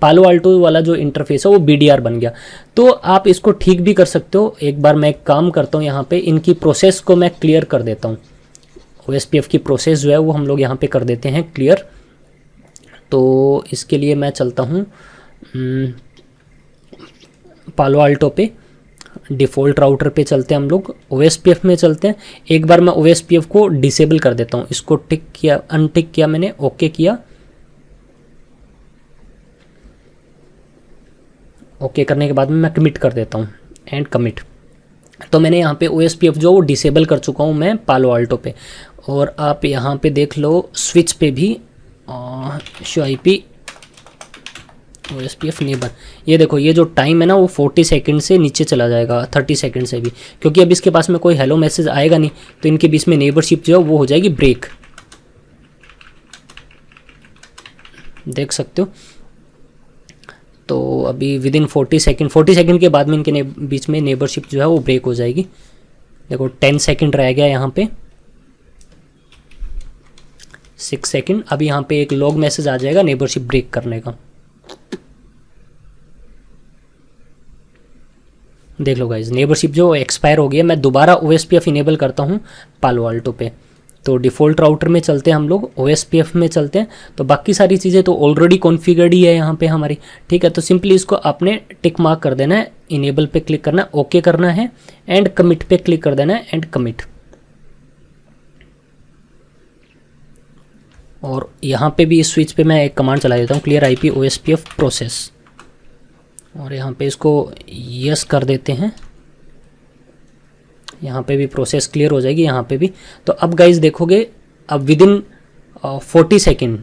पालो अल्टो वाला जो इंटरफेस है वो BDR बन गया। तो आप इसको ठीक भी कर सकते हो। एक बार मैं एक काम करता हूँ, यहाँ पे इनकी प्रोसेस को मैं क्लियर कर देता हूँ। OSPF की प्रोसेस जो है वो हम लोग यहाँ पे कर देते हैं क्लियर। तो इसके लिए मैं चलता हूँ पालो अल्टो पे, डिफ़ॉल्ट राउटर पे चलते हैं हम लोग, OSPF में चलते हैं। एक बार मैं OSPF को डिसेबल कर देता हूँ, इसको टिक किया, अनटिक किया मैंने, ओके किया। ओके करने के बाद में मैं कमिट कर देता हूँ, एंड कमिट। तो मैंने यहाँ पे OSPF जो वो डिसेबल कर चुका हूँ मैं पालो अल्टो पे। और आप यहाँ पे देख लो स्विच पे भी शो IP OSPF नेबर, ये देखो ये जो टाइम है ना वो 40 सेकंड से नीचे चला जाएगा, 30 सेकंड से भी, क्योंकि अब इसके पास में कोई हेलो मैसेज आएगा नहीं, तो इनके बीच में नेबरशिप जो है वो हो जाएगी ब्रेक, देख सकते हो। तो अभी विदिन 40 सेकंड के बाद में इनके बीच में नेबरशिप जो है वो ब्रेक हो जाएगी। देखो 10 सेकंड रह गया यहाँ पे, 6 सेकंड। अब यहाँ पे एक लॉग मैसेज आ जाएगा नेबरशिप ब्रेक करने का। देख लो गाइज, नेबरशिप जो एक्सपायर हो गई है। मैं दोबारा OSPF इनेबल करता हूँ पालो अल्टो पे। तो डिफ़ॉल्ट राउटर में चलते हैं हम लोग, OSPF में चलते हैं। तो बाकी सारी चीज़ें तो ऑलरेडी कॉन्फ़िगर्ड ही है यहाँ पे हमारी, ठीक है। तो सिंपली इसको आपने टिक मार्क कर देना है, इनेबल पे क्लिक करना है, ओके करना है, एंड कमिट पे क्लिक कर देना है, एंड कमिट। और यहाँ पे भी इस स्विच पे मैं एक कमांड चला देता हूँ, क्लियर IP OSPF प्रोसेस, और यहाँ पे इसको यस कर देते हैं। यहाँ पे भी प्रोसेस क्लियर हो जाएगी, यहाँ पे भी। तो अब गाइज देखोगे, अब विदिन 40 सेकेंड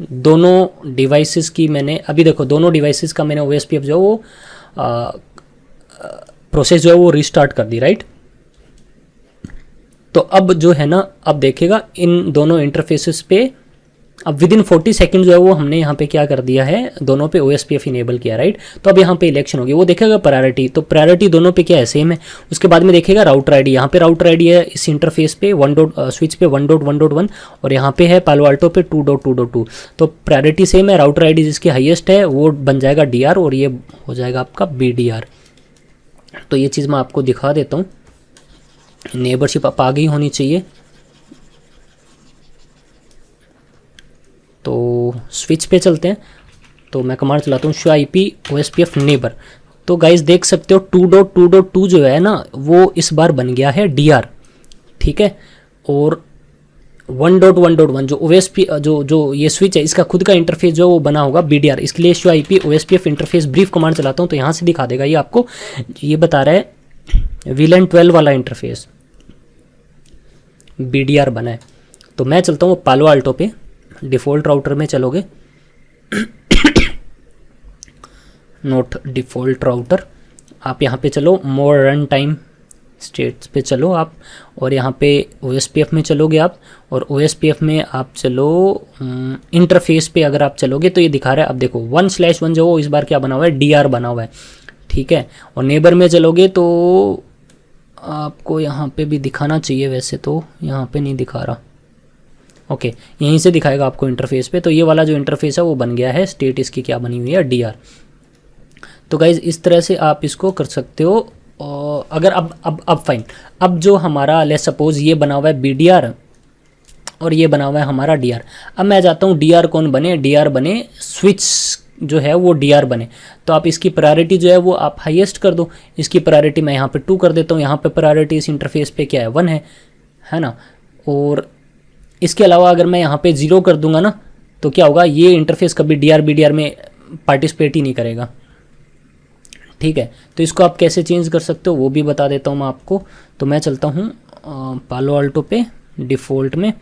दोनों डिवाइसेस की मैंने, अभी देखो दोनों डिवाइसेस का मैंने OSPF जो है वो प्रोसेस जो है वो रिस्टार्ट कर दी, राइट। तो अब जो है ना, अब देखेगा इन दोनों इंटरफेसेस पे अब विदिन 40 सेकंड जो है वो हमने यहाँ पे क्या कर दिया है, दोनों पे OSPF इनेबल किया, राइट। तो अब यहाँ पे इलेक्शन होगी, वो देखेगा प्रायोरिटी, तो प्रायोरिटी दोनों पे क्या है, सेम है। उसके बाद में देखेगा राउटर आईडी, यहाँ पे राउटर आईडी है इस इंटरफेस पे स्विच पे 1.1.1, और यहाँ पे है पालो अल्टो पे 2.2.2। तो प्रायोरिटी सेम है, राउटर आईडी जिसकी हाईएस्ट है वो बन जाएगा DR, और ये हो जाएगा आपका BDR। तो ये चीज़ मैं आपको दिखा देता हूँ, नेबरशिप आप आ गई होनी चाहिए। तो स्विच पे चलते हैं, तो मैं कमांड चलाता हूँ शो IP OSPF नेबर। तो गाइस देख सकते हो 2.2.2 जो है ना वो इस बार बन गया है DR, ठीक है। और 1.1.1 जो OSP जो ये स्विच है इसका खुद का इंटरफेस जो वो बना होगा BDR। इसके लिए show IP OSPF interface brief command चलाता हूँ, तो यहाँ से दिखा देगा ये आपको, ये बता रहा है VLAN 12 वाला इंटरफेस BDR बना है। तो मैं चलता हूँ पालो अल्टो पे, डिफ़ॉल्ट राउटर में चलोगे नोट डिफ़ॉल्ट राउटर, आप यहाँ पे चलो, मोर रन टाइम स्टेट्स पे चलो आप, और यहाँ पे OSPF में चलोगे आप, और OSPF में आप चलो इंटरफेस पे अगर आप चलोगे तो ये दिखा रहा है, अब देखो 1/1 जो वो इस बार क्या बना हुआ है, DR बना हुआ है, ठीक है। और नेबर में चलोगे तो आपको यहाँ पे भी दिखाना चाहिए, वैसे तो यहाँ पे नहीं दिखा रहा, ओके यहीं से दिखाएगा आपको इंटरफेस पे। तो ये वाला जो इंटरफेस है वो बन गया है, स्टेट इसकी क्या बनी हुई है, DR। तो गाइज इस तरह से आप इसको कर सकते हो। अगर अब फाइन, अब जो हमारा लेट्स सपोज ये बना हुआ है BDR और ये बना हुआ है हमारा DR। अब मैं चाहता हूँ DR कौन बने, DR बने स्विच जो है वो DR बने। तो आप इसकी प्रायोरिटी जो है वो आप हाईएस्ट कर दो, इसकी प्रायोरिटी मैं यहाँ पे 2 कर देता हूँ, यहाँ पे प्रायोरिटी इस इंटरफेस पे क्या है 1 है ना। और इसके अलावा अगर मैं यहाँ पे 0 कर दूंगा ना तो क्या होगा, ये इंटरफेस कभी DR BDR में पार्टिसिपेट ही नहीं करेगा, ठीक है। तो इसको आप कैसे चेंज कर सकते हो वो भी बता देता हूँ मैं आपको। तो मैं चलता हूँ पालो अल्टो पे डिफ़ॉल्ट में।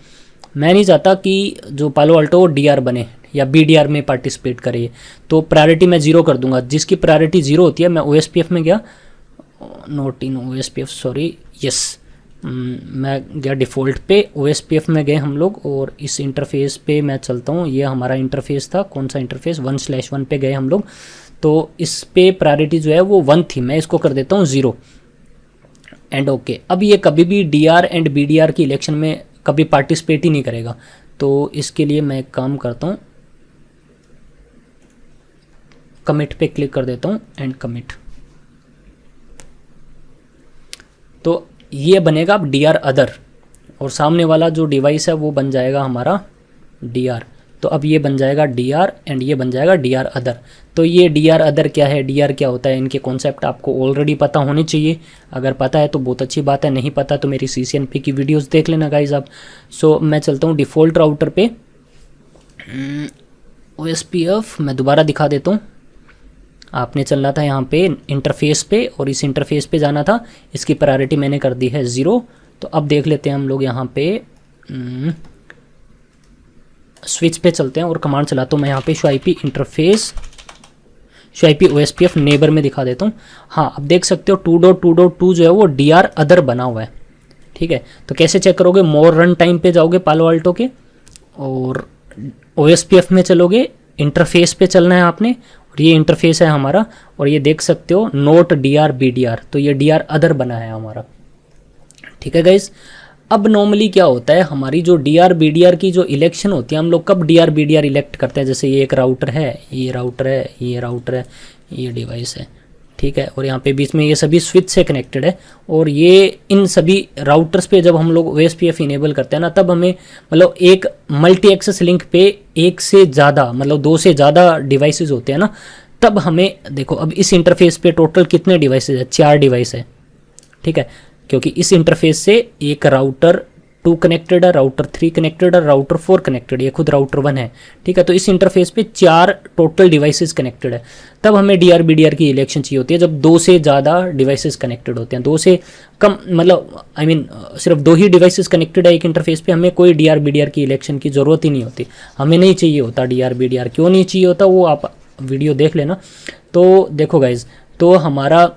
मैं नहीं चाहता कि जो पालो अल्टो DR बने या BDR में पार्टिसिपेट करे, तो प्रायोरिटी मैं 0 कर दूंगा। जिसकी प्रायोरिटी 0 होती है, मैं OSPF में गया, नोट इन OSPF सॉरी, यस मैं गया डिफ़ॉल्ट पे, OSPF में गए हम लोग, और इस इंटरफेस पे मैं चलता हूँ। ये हमारा इंटरफेस था, कौन सा इंटरफेस, 1/1 पे गए हम लोग। तो इस पे प्रायोरिटी जो है वो 1 थी, मैं इसको कर देता हूँ 0 एंड ओके। अब ये कभी भी DR एंड BDR की इलेक्शन में कभी पार्टिसिपेट ही नहीं करेगा। तो इसके लिए मैं एक काम करता हूँ, कमिट पे क्लिक कर देता हूँ एंड कमिट। तो ये बनेगा अब DR अदर, और सामने वाला जो डिवाइस है वो बन जाएगा हमारा DR। तो अब ये बन जाएगा DR एंड ये बन जाएगा DR अदर। तो ये DR अदर क्या है, DR क्या होता है, इनके कॉन्सेप्ट आपको ऑलरेडी पता होने चाहिए। अगर पता है तो बहुत अच्छी बात है, नहीं पता तो मेरी CCNP की वीडियोस देख लेना गाइज आप। सो मैं चलता हूँ डिफ़ॉल्ट राउटर पे, OSPF मैं दोबारा दिखा देता हूँ। आपने चलना था यहाँ पे इंटरफेस पे, और इस इंटरफेस पे जाना था, इसकी प्रायोरिटी मैंने कर दी है 0। तो अब देख लेते हैं हम लोग यहाँ पे स्विच पे चलते हैं और कमांड चलाता हूँ मैं यहाँ पे show IP interface, show IP OSPF neighbour में दिखा देता हूँ। हाँ अब देख सकते हो 2.2.2 जो है वो DR अदर बना हुआ है, ठीक है। तो कैसे चेक करोगे, मोर रन टाइम पे जाओगे पालो अल्टो के, और OSPF में चलोगे, इंटरफेस पे चलना है आपने, और ये इंटरफेस है हमारा, और ये देख सकते हो नोट DR BDR, तो ये DR अदर बना है हमारा, ठीक है गाइस। अब नॉर्मली क्या होता है, हमारी जो DR BDR की जो इलेक्शन होती है, हम लोग कब DR BDR इलेक्ट करते हैं, जैसे ये एक राउटर है, ये राउटर है, ये राउटर है, ये डिवाइस है, ठीक है, और यहाँ पे बीच में ये सभी स्विच से कनेक्टेड है। और ये इन सभी राउटर्स पे जब हम लोग OSPF इनेबल करते हैं ना, तब हमें मतलब एक मल्टी एक्सेस लिंक पे एक से ज़्यादा मतलब 2 से ज़्यादा डिवाइसेस होते हैं ना, तब हमें देखो अब इस इंटरफेस पे टोटल कितने डिवाइसेस है, 4 डिवाइस है, ठीक है, क्योंकि इस इंटरफेस से एक राउटर 2 कनेक्टेड है, राउटर 3 कनेक्टेड है, राउटर 4 कनेक्टेड, ये खुद राउटर 1 है, ठीक है। तो इस इंटरफेस पे 4 टोटल डिवाइसेस कनेक्टेड है। तब हमें DRBDR की इलेक्शन चाहिए होती है जब 2 से ज़्यादा डिवाइसेस कनेक्टेड होते हैं। 2 से कम मतलब सिर्फ 2 ही डिवाइसेस कनेक्टेड है एक इंटरफेस पे, हमें कोई DRBDR की इलेक्शन की ज़रूरत ही नहीं होती, हमें नहीं चाहिए होता DRBDR। क्यों नहीं चाहिए होता वो आप वीडियो देख लेना। तो देखो गाइज, तो हमारा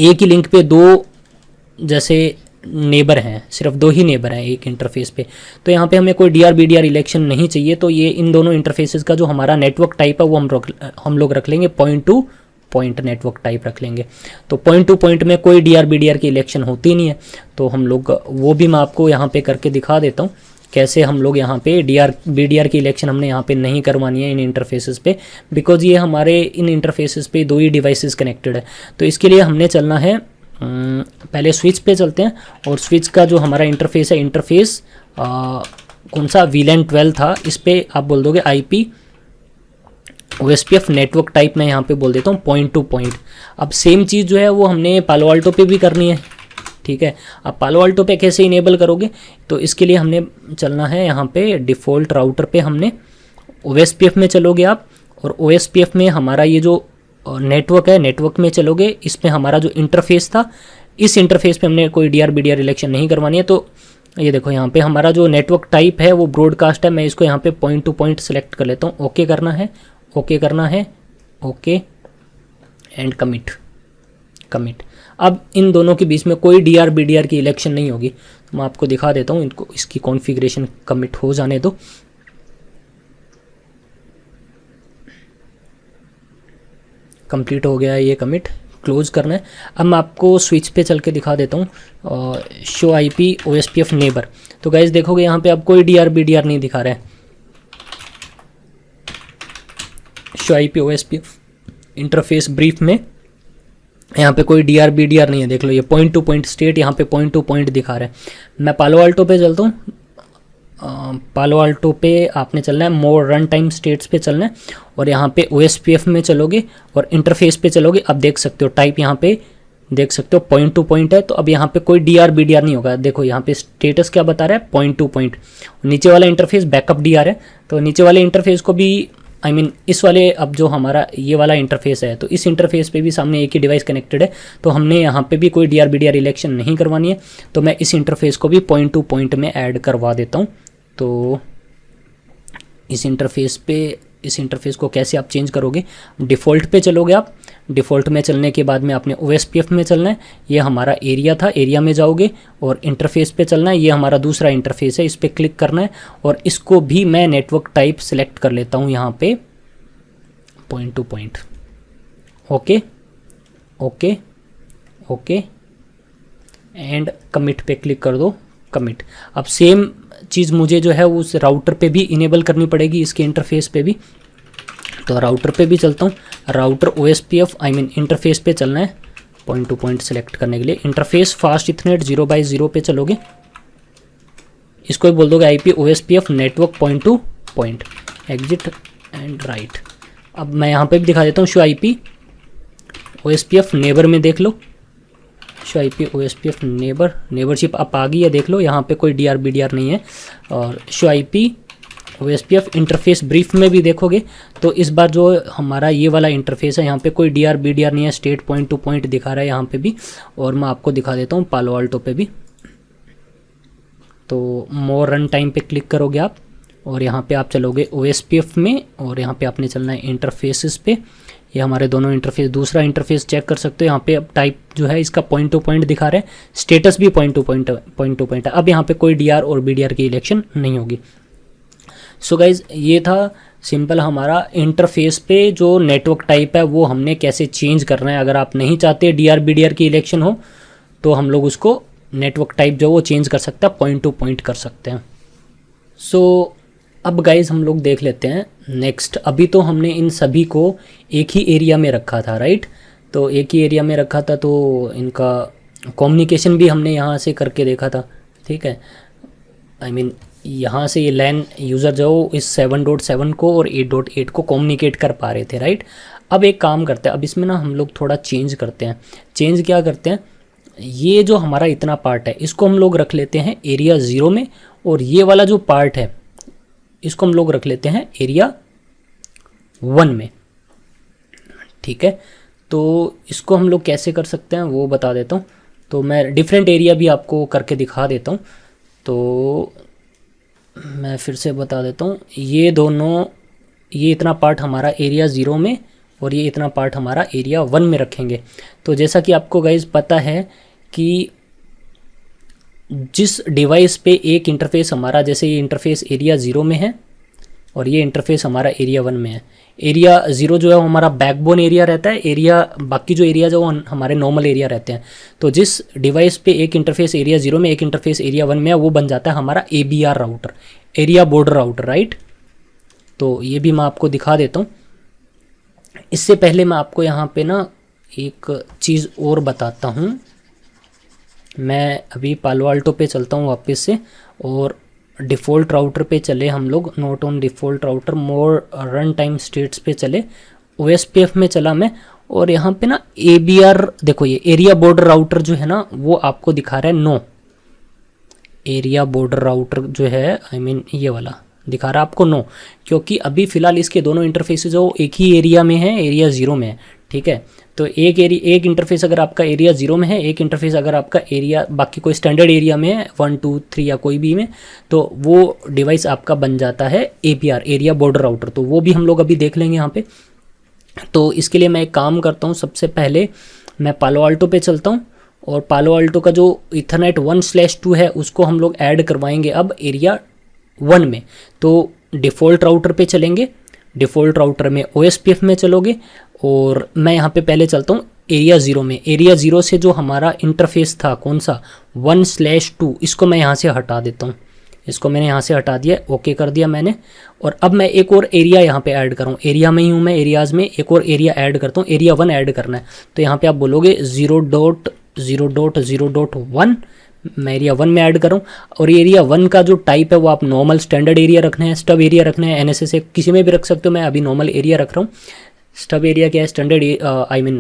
एक ही लिंक पे 2 जैसे नेबर हैं, सिर्फ 2 ही नेबर हैं एक इंटरफेस पे, तो यहाँ पे हमें कोई DRBDR इलेक्शन नहीं चाहिए। तो ये इन दोनों इंटरफेसेस का जो हमारा नेटवर्क टाइप है वो हम लोग रख लेंगे point two point network type रख लेंगे। तो पॉइंट टू पॉइंट में कोई DRBDR की इलेक्शन होती नहीं है, तो हम लोग वो भी मैं आपको यहाँ पे करके दिखा देता हूँ कैसे हम लोग यहाँ पे DRBDR की इलेक्शन हमने यहाँ पे नहीं करवानी है इन इंटरफेसेस पे, बिकॉज ये हमारे इन इंटरफेसेस पे 2 ही डिवाइसेस कनेक्टेड है। तो इसके लिए हमने चलना है, पहले स्विच पे चलते हैं, और स्विच का जो हमारा इंटरफेस है, इंटरफेस कौन सा VLAN 12 था, इस पे आप बोल दोगे IP OSPF नेटवर्क टाइप, मैं यहाँ पे बोल देता हूँ पॉइंट टू पॉइंट। अब सेम चीज़ जो है वो हमने पालो अल्टो पे भी करनी है, ठीक है। अब पालो अल्टो पे कैसे इनेबल करोगे, तो इसके लिए हमने चलना है यहाँ पे डिफ़ॉल्ट राउटर पे, हमने OSPF में चलोगे आप, और OSPF में हमारा ये जो नेटवर्क है, नेटवर्क में चलोगे, इसमें हमारा जो इंटरफेस था, इस इंटरफेस पे हमने कोई DRBDR इलेक्शन नहीं करवानी है। तो ये देखो यहाँ पे हमारा जो नेटवर्क टाइप है वो ब्रॉडकास्ट है, मैं इसको यहाँ पे पॉइंट टू पॉइंट सेलेक्ट कर लेता हूँ, ओके करना है, ओके करना है, ओके एंड कमिट। अब इन दोनों के बीच में कोई DRBDR की इलेक्शन नहीं होगी, तो मैं आपको दिखा देता हूँ, इनको इसकी कॉन्फ़िगरेशन कमिट हो जाने दो। कंप्लीट हो गया है ये कमिट, क्लोज करना है। अब मैं आपको स्विच पे चल के दिखा देता हूँ, शो IP OSPF नेबर। तो गाइज देखोगे यहाँ पे अब कोई DRBDR नहीं दिखा रहा है, show IP OSPF interface brief में यहाँ पे कोई DRBDR नहीं है, देख लो ये पॉइंट टू पॉइंट स्टेट यहाँ पे पॉइंट टू पॉइंट दिखा रहा है। मैं पालो अल्टो पे चलता हूँ, पालो अल्टो पे आपने चलना है, मोर रन टाइम स्टेट्स पे चलना है, और यहाँ पे OSPF में चलोगे और इंटरफेस पे चलोगे। अब देख सकते हो टाइप यहाँ पे देख सकते हो पॉइंट टू पॉइंट है, तो अब यहाँ पे कोई DRBDR नहीं होगा। देखो यहाँ पे स्टेटस क्या बता रहा है, पॉइंट टू पॉइंट। नीचे वाला इंटरफेस बैकअप DR है, तो नीचे वाले इंटरफेस को भी इस वाले, अब जो हमारा ये वाला इंटरफेस है, तो इस इंटरफेस पे भी सामने एक ही डिवाइस कनेक्टेड है, तो हमने यहाँ पे भी कोई DRBDR इलेक्शन नहीं करवानी है। तो मैं इस इंटरफेस को भी पॉइंट टू पॉइंट में ऐड करवा देता हूँ। तो इस इंटरफेस को कैसे आप चेंज करोगे, डिफ़ॉल्ट पे चलोगे आप, डिफ़ॉल्ट में चलने के बाद में आपने OSPF में चलना है, ये हमारा एरिया था, एरिया में जाओगे और इंटरफेस पे चलना है, ये हमारा दूसरा इंटरफेस है, इस पर क्लिक करना है, और इसको भी मैं नेटवर्क टाइप सेलेक्ट कर लेता हूँ यहाँ पे point two point. Okay okay okay and commit पे क्लिक कर दो, कमिट। अब सेम चीज़ मुझे जो है उस राउटर पे भी इनेबल करनी पड़ेगी, इसके इंटरफेस पे भी। तो राउटर पे भी चलता हूँ, राउटर OSPF इंटरफेस पे चलना है, पॉइंट टू पॉइंट सेलेक्ट करने के लिए इंटरफेस फास्ट इथरनेट 0x0 पे चलोगे, इसको भी बोल दोगे IP OSPF network point two point, exit and right. अब मैं यहाँ पे भी दिखा देता हूँ, शो IP OSPF नेबर में देख लो, शो IP OSPF नेबरशिप आप आ गई है, देख लो यहाँ पे कोई DRBDR नहीं है। और show IP OSPF interface brief में भी देखोगे तो इस बार जो हमारा ये वाला इंटरफेस है यहाँ पे कोई DRBDR नहीं है, स्टेट पॉइंट टू पॉइंट दिखा रहा है यहाँ पे भी। और मैं आपको दिखा देता हूँ पालो अल्टो पे भी। तो मोर रन टाइम पे क्लिक करोगे आप और यहाँ पे आप चलोगे OSPF में, और यहाँ पे आपने चलना है इंटरफेसेस पे। ये हमारे दोनों इंटरफेस, दूसरा इंटरफेस चेक कर सकते हो, यहाँ पे अब टाइप जो है इसका पॉइंट टू पॉइंट दिखा रहे हैं, स्टेटस भी पॉइंट टू पॉइंट है। अब यहाँ पे कोई DR और BDR की इलेक्शन नहीं होगी। सो गाइज ये था सिंपल हमारा इंटरफेस पे जो नेटवर्क टाइप है वो हमने कैसे चेंज करना है। अगर आप नहीं चाहते DRBDR की इलेक्शन हो तो हम लोग उसको नेटवर्क टाइप जो वो चेंज कर सकते हैं, पॉइंट टू पॉइंट कर सकते हैं। सो अब गाइज हम लोग देख लेते हैं नेक्स्ट। अभी तो हमने इन सभी को एक ही एरिया में रखा था, राइट। तो एक ही एरिया में रखा था, तो इनका कम्युनिकेशन भी हमने यहाँ से करके देखा था, ठीक है। आई मीन यहाँ से ये लैन यूज़र जो इस 7.7 को और 8.8 को कम्युनिकेट कर पा रहे थे, राइट। अब एक काम करते हैं, अब इसमें ना हम लोग थोड़ा चेंज करते हैं। चेंज क्या करते हैं, ये जो हमारा इतना पार्ट है इसको हम लोग रख लेते हैं एरिया 0 में, और ये वाला जो पार्ट है इसको हम लोग रख लेते हैं एरिया 1 में, ठीक है। तो इसको हम लोग कैसे कर सकते हैं वो बता देता हूँ। तो मैं डिफरेंट एरिया भी आपको करके दिखा देता हूँ। तो मैं फिर से बता देता हूँ, ये दोनों, ये इतना पार्ट हमारा एरिया 0 में और ये इतना पार्ट हमारा एरिया 1 में रखेंगे। तो जैसा कि आपको गाइज पता है कि जिस डिवाइस पे एक इंटरफेस हमारा, जैसे ये इंटरफेस एरिया 0 में है और ये इंटरफेस हमारा एरिया 1 में है। एरिया 0 जो है वो हमारा बैकबोन एरिया रहता है, एरिया बाकी जो एरिया जो हमारे नॉर्मल एरिया रहते हैं। तो जिस डिवाइस पे एक इंटरफेस एरिया 0 में, एक इंटरफेस एरिया 1 में है, वो बन जाता है हमारा ABR router, area border router, right. तो ये भी मैं आपको दिखा देता हूँ। इससे पहले मैं आपको यहाँ पे ना एक चीज़ और बताता हूँ। मैं अभी पालो अल्टो पे चलता हूँ वापस से, और डिफ़ॉल्ट राउटर पे चले हम लोग, note on default router, more run time states पे चले, OSPF में चला मैं, और यहाँ पे ना ABR देखो, ये एरिया बॉर्डर राउटर जो है ना वो आपको दिखा रहा है नो। एरिया बॉर्डर राउटर जो है, आई मीन ये वाला दिखा रहा है आपको नो, क्योंकि अभी फ़िलहाल इसके दोनों इंटरफेसेस जो एक ही एरिया में है, एरिया 0 में है, ठीक है। तो एक इंटरफेस अगर आपका एरिया 0 में है, एक इंटरफेस अगर आपका एरिया बाकी कोई स्टैंडर्ड एरिया में है 1 2 3 या कोई भी में, तो वो डिवाइस आपका बन जाता है ABR, एरिया बॉर्डर राउटर। तो वो भी हम लोग अभी देख लेंगे यहाँ पे। तो इसके लिए मैं एक काम करता हूँ, सबसे पहले मैं पालो अल्टो पे चलता हूँ, और पालो अल्टो का जो इथरनेट 1/2 है उसको हम लोग ऐड करवाएंगे अब एरिया 1 में। तो डिफ़ॉल्ट राउटर पे चलेंगे, डिफ़ॉल्ट राउटर में OSPF में चलोगे, और मैं यहाँ पे पहले चलता हूँ एरिया 0 में। एरिया 0 से जो हमारा इंटरफेस था कौन सा 1/2, इसको मैं यहाँ से हटा देता हूँ। इसको मैंने यहाँ से हटा दिया, ओके कर दिया मैंने। और अब मैं एक और एरिया यहाँ पे ऐड कर रहा हूँ, एरिया में ही हूँ मैं, एरियाज़ में एक और एरिया ऐड करता हूँ, एरिया 1 ऐड करना है। तो यहाँ पे आप बोलोगे 0.0.0.1, मैं एरिया 1 में ऐड कर रहा हूँ। और एरिया 1 का जो टाइप है वो आप नॉर्मल स्टैंडर्ड एरिया रखना है, स्टब एरिया रखना है, NSA किसी में भी रख सकते हो, मैं अभी नॉर्मल एरिया रख रहा हूँ। स्टब एरिया क्या है, standard I mean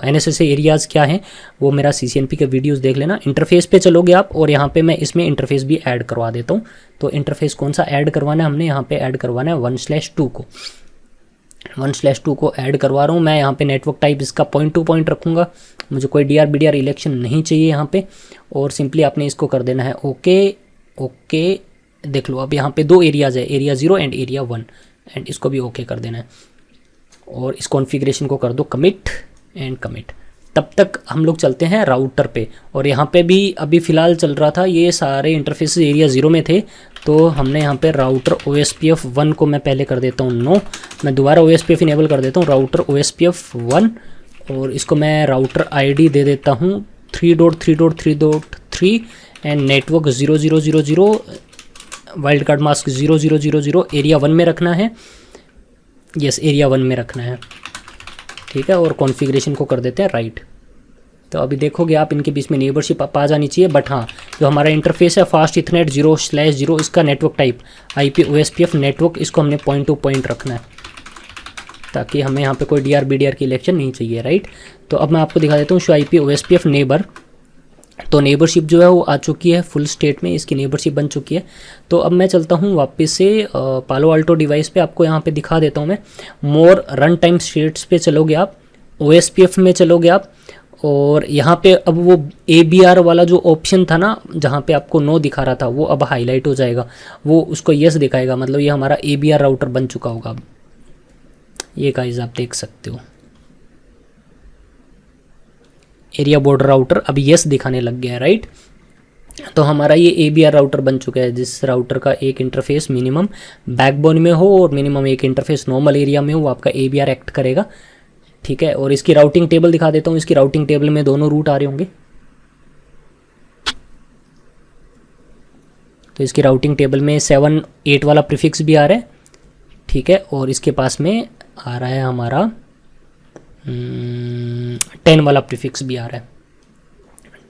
NSA areas क्या है वो मेरा CCNP के वीडियोस देख लेना। इंटरफेस पे चलोगे आप, और यहाँ पे मैं इसमें इंटरफेस भी ऐड करवा देता हूँ। तो इंटरफेस कौन सा ऐड करवाना है हमने, यहाँ पे ऐड करवाना है 1/2 को, 1/2 को ऐड करवा रहा हूँ मैं। यहाँ पे नेटवर्क टाइप इसका पॉइंट टू पॉइंट रखूँगा, मुझे कोई DRBDR इलेक्शन नहीं चाहिए यहाँ पे। और सिंपली आपने इसको कर देना है ओके। देख लो अब यहाँ पे 2 एरियाज़ है, एरिया 0 एंड एरिया 1, एंड इसको भी ओके कर देना है। और इस कॉन्फ़िगरेशन को कर दो कमिट एंड कमिट। तब तक हम लोग चलते हैं राउटर पे, और यहाँ पे भी अभी फ़िलहाल चल रहा था, ये सारे इंटरफेस एरिया 0 में थे, तो हमने यहाँ पे राउटर OSPF 1 को मैं पहले कर देता हूँ नो। मैं दोबारा OSPF इनेबल कर देता हूँ, राउटर OSPF 1, और इसको मैं राउटर ID दे देता हूँ 3.3.3.3 and network 0000, wild card mask 0000, area 1 में रखना है, यस एरिया 1 में रखना है, ठीक है। और कॉन्फ़िगरेशन को कर देते हैं राइट। तो अभी देखोगे आप इनके बीच में नेबरशिप आ जानी चाहिए, बट हाँ जो हमारा इंटरफेस है फास्ट इथरनेट 0/0, इसका network type IP OSPF network, इसको हमने पॉइंट टू पॉइंट रखना है, ताकि हमें यहाँ पे कोई DRBDR की इलेक्शन नहीं चाहिए, राइट। तो अब मैं आपको दिखा देता हूँ शो IP OSPF नेबर। तो नेबरशिप जो है वो आ चुकी है फुल स्टेट में, इसकी नेबरशिप बन चुकी है। तो अब मैं चलता हूँ वापस से पालो अल्टो डिवाइस पे, आपको यहाँ पे दिखा देता हूँ मैं। मोर रन टाइम स्टेट्स पे चलोगे आप, OSPF में चलोगे आप, और यहाँ पे अब वो ABR वाला जो ऑप्शन था ना जहाँ पे आपको नो दिखा रहा था वो अब हाईलाइट हो जाएगा, वो उसको यस दिखाएगा, मतलब ये हमारा ABR राउटर बन चुका होगा। अब ये गाइस आप देख सकते हो एरिया बॉर्डर राउटर अब यस दिखाने लग गया है, राइट। तो हमारा ये ABR राउटर बन चुका है, जिस राउटर का एक इंटरफेस मिनिमम बैकबोन में हो और मिनिमम एक इंटरफेस नॉर्मल एरिया में हो, वो आपका ABR एक्ट करेगा, ठीक है। और इसकी राउटिंग टेबल दिखा देता हूँ, इसकी राउटिंग टेबल में दोनों रूट आ रहे होंगे। तो इसकी राउटिंग टेबल में 7 8 वाला प्रीफिक्स भी आ रहा है, ठीक है। और इसके पास में आ रहा है हमारा 10 वाला प्रीफिक्स भी आ रहा है,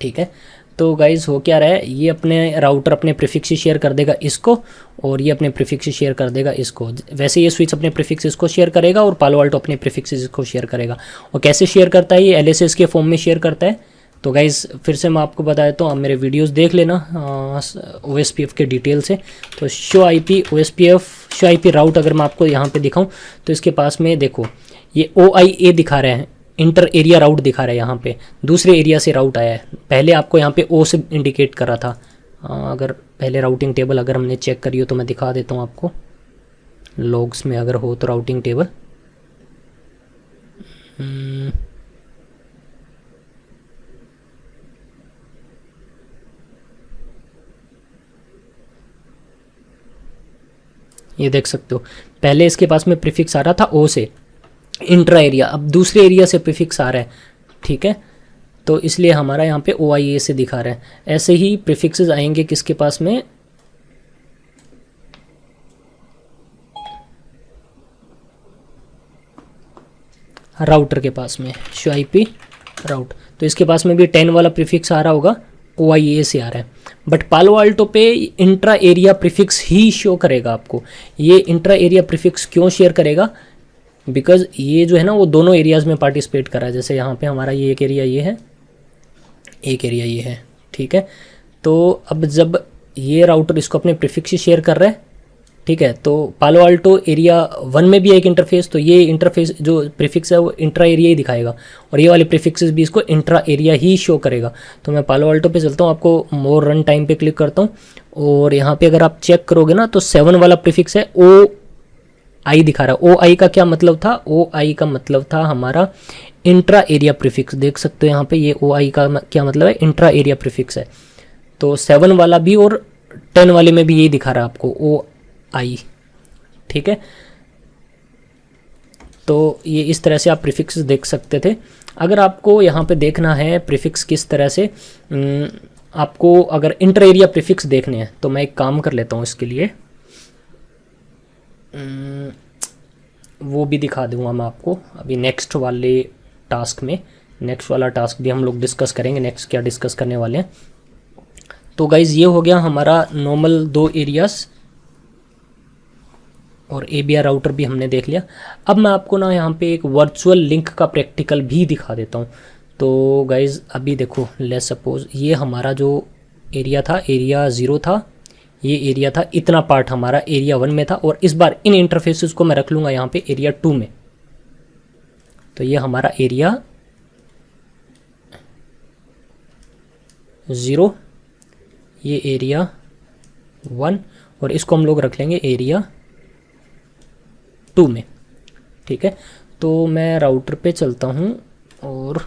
ठीक है। तो गाइज हो क्या रहा है, ये अपने राउटर अपने प्रीफिक्स से शेयर कर देगा इसको, और ये अपने प्रीफिक्स से शेयर कर देगा इसको। वैसे ये स्विच अपने प्रीफिक्स इसको शेयर करेगा और पालो अल्टो अपने प्रीफिक्स इसको शेयर करेगा। और कैसे शेयर करता है, ये एलएसएस के फॉर्म में शेयर करता है। तो गाइज फिर से मैं आपको बता देता हूँ, आप मेरे वीडियोस देख लेना OSPF के डिटेल से। तो show IP OSPF show IP route अगर मैं आपको यहाँ पे दिखाऊँ तो इसके पास में देखो ये OIA दिखा रहे हैं, इंटर एरिया राउट दिखा रहा है। यहाँ पे दूसरे एरिया से राउट आया है, पहले आपको यहाँ पे O से इंडिकेट कर रहा था। अगर पहले राउटिंग टेबल अगर हमने चेक करी हो तो मैं दिखा देता हूँ आपको, लॉग्स में अगर हो तो राउटिंग टेबल। ये देख सकते हो, पहले इसके पास में प्रीफिक्स आ रहा था O से इंट्रा एरिया, अब दूसरे एरिया से प्रीफिक्स आ रहा है, ठीक है। तो इसलिए हमारा यहाँ पे OIA से दिखा रहा है। ऐसे ही प्रीफिक्सेस आएंगे किसके पास में, राउटर के पास में, शो आईपी राउट। तो इसके पास में भी 10 वाला प्रीफिक्स आ रहा होगा, OIA से आ रहा है। बट पालो अल्टो पे इंट्रा एरिया प्रीफिक्स ही शो करेगा आपको। ये इंट्रा एरिया प्रीफिक्स क्यों शेयर करेगा, बिकॉज ये जो है ना वो दोनों एरियाज़ में पार्टिसिपेट कर रहा है। जैसे यहाँ पे हमारा ये एक एरिया ये है, एक एरिया ये है, ठीक है। तो अब जब ये राउटर इसको अपने प्रीफिक्स से शेयर कर रहा है, ठीक है, तो पालो अल्टो एरिया 1 में भी है एक इंटरफेस, तो ये इंटरफेस जो प्रीफिक्स है वो इंट्रा एरिया ही दिखाएगा, और ये वाले प्रीफिक्सेस भी इसको इंट्रा एरिया ही शो करेगा। तो मैं पालो अल्टो पे चलता हूँ, आपको मोर रन टाइम पे क्लिक करता हूँ, और यहाँ पे अगर आप चेक करोगे ना तो 7 वाला प्रीफिक्स है, OI दिखा रहा है। OI का क्या मतलब था, OI का मतलब था हमारा इंट्रा एरिया प्रीफिक्स। देख सकते हो यहाँ पे ये OI का क्या मतलब है, इंट्रा एरिया प्रीफिक्स है। तो 7 वाला भी और 10 वाले में भी यही दिखा रहा है आपको, OI, ठीक है। तो ये इस तरह से आप प्रीफिक्स देख सकते थे। अगर आपको यहाँ पे देखना है प्रीफिक्स किस तरह से, आपको अगर इंटर एरिया प्रीफिक्स देखने हैं तो मैं एक काम कर लेता हूँ इसके लिए, वो भी दिखा दूंगा मैं आपको अभी नेक्स्ट वाले टास्क में। नेक्स्ट वाला टास्क भी हम लोग डिस्कस करेंगे, नेक्स्ट क्या डिस्कस करने वाले हैं। तो गाइज़ ये हो गया हमारा नॉर्मल 2 एरियाज़, और ABR राउटर भी हमने देख लिया। अब मैं आपको ना यहाँ पे एक वर्चुअल लिंक का प्रैक्टिकल भी दिखा देता हूँ। तो गाइज़ अभी देखो, लेट्स सपोज ये हमारा जो एरिया था, एरिया 0 था, ये एरिया था, इतना पार्ट हमारा एरिया 1 में था, और इस बार इन इंटरफेसेस को मैं रख लूँगा यहाँ पे एरिया 2 में। तो ये हमारा एरिया 0, ये एरिया 1, और इसको हम लोग रख लेंगे एरिया 2 में, ठीक है। तो मैं राउटर पे चलता हूँ, और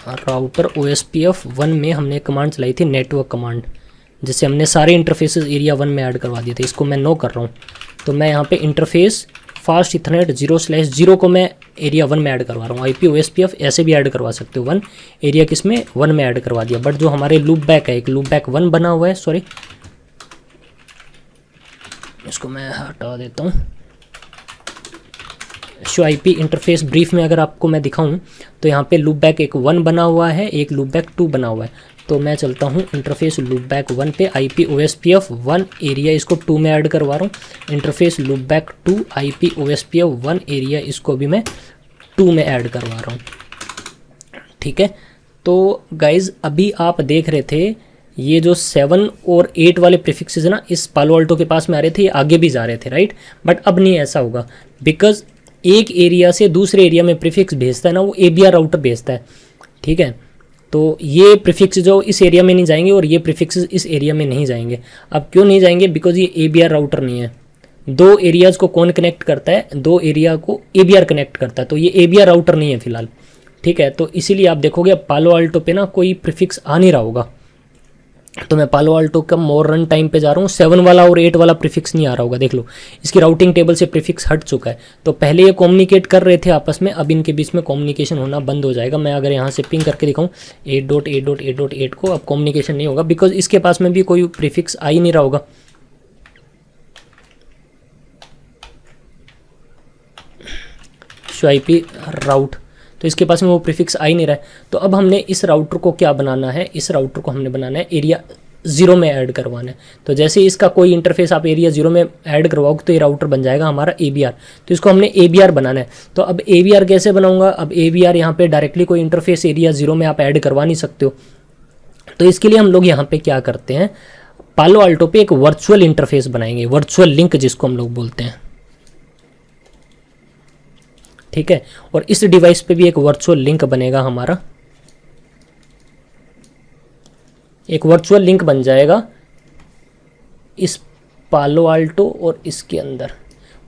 राउटर OSPF 1 में हमने कमांड चलाई थी नेटवर्क कमांड, जिससे हमने सारे इंटरफेसेस एरिया 1 में ऐड करवा दिए थे। इसको मैं नो कर रहा हूँ, तो मैं यहाँ पे इंटरफेस फास्ट इथरनेट 0/0 को मैं एरिया 1 में ऐड करवा रहा हूँ। IP OSPF ऐसे भी ऐड करवा सकते हो, 1 एरिया किस में 1 में ऐड करवा दिया। बट जो हमारे लूप बैक है, एक लूप बैक 1 बना हुआ है, सॉरी इसको मैं हटा देता हूँ। शो IP इंटरफेस ब्रीफ में अगर आपको मैं दिखाऊं तो यहाँ पे लूप बैक एक 1 बना हुआ है, एक लूप बैक 2 बना हुआ है। तो मैं चलता हूँ इंटरफेस लूप बैक 1 पे, IP OSPF 1 एरिया इसको 2 में ऐड करवा रहा हूँ। Interface loop back 2 IP OSPF 1 area इसको भी मैं 2 में ऐड करवा रहा हूँ, ठीक है। तो गाइज अभी आप देख रहे थे ये जो 7 और 8 वाले प्रीफिक्सेस है ना, इस पालो अल्टो के पास में आ रहे थे, ये आगे भी जा रहे थे, राइट। बट अब नहीं ऐसा होगा, बिकॉज एक एरिया से दूसरे एरिया में प्रीफिक्स भेजता है ना, वो ABR राउटर भेजता है, ठीक है। तो ये प्रीफिक्स जो इस एरिया में नहीं जाएंगे और ये प्रीफिक्स इस एरिया में नहीं जाएंगे। अब क्यों नहीं जाएंगे, बिकॉज ये ABR राउटर नहीं है। 2 एरियाज़ को कौन कनेक्ट करता है, 2 एरिया को ABR कनेक्ट करता है, तो ये ABR राउटर नहीं है फिलहाल, ठीक है। तो इसीलिए आप देखोगे पालो अल्टो पे ना कोई प्रीफिक्स आ नहीं रहा होगा। तो मैं पालो अल्टो का मोर रन टाइम पे जा रहा हूँ, 7 वाला और 8 वाला प्रीफिक्स नहीं आ रहा होगा। देख लो इसकी राउटिंग टेबल से प्रीफिक्स हट चुका है। तो पहले ये कम्युनिकेट कर रहे थे आपस में, अब इनके बीच में कम्युनिकेशन होना बंद हो जाएगा। मैं अगर यहाँ से पिंग करके दिखाऊँ 8.8.8.8 को, अब कम्युनिकेशन नहीं होगा, बिकॉज इसके पास में भी कोई प्रीफिक्स आ ही नहीं रहा होगा। शो आई पी राउट, तो इसके पास में वो प्रीफिक्स आ ही नहीं रहा है। तो अब हमने इस राउटर को क्या बनाना है, इस राउटर को हमने बनाना है एरिया 0 में ऐड करवाना है। तो जैसे इसका कोई इंटरफेस आप एरिया 0 में ऐड करवाओगे तो ये राउटर बन जाएगा हमारा ABR। तो इसको हमने ABR बनाना है। तो अब ABR कैसे बनाऊंगा, अब ABR यहाँ पे डायरेक्टली कोई इंटरफेस एरिया 0 में आप ऐड करवा नहीं सकते हो। तो इसके लिए हम लोग यहाँ पे क्या करते हैं, पालो अल्टो पे एक वर्चुअल इंटरफेस बनाएंगे, वर्चुअल लिंक जिसको हम लोग बोलते हैं, ठीक है। और इस डिवाइस पे भी एक वर्चुअल लिंक बनेगा हमारा, एक वर्चुअल लिंक बन जाएगा इस पालो अल्टो और इसके अंदर।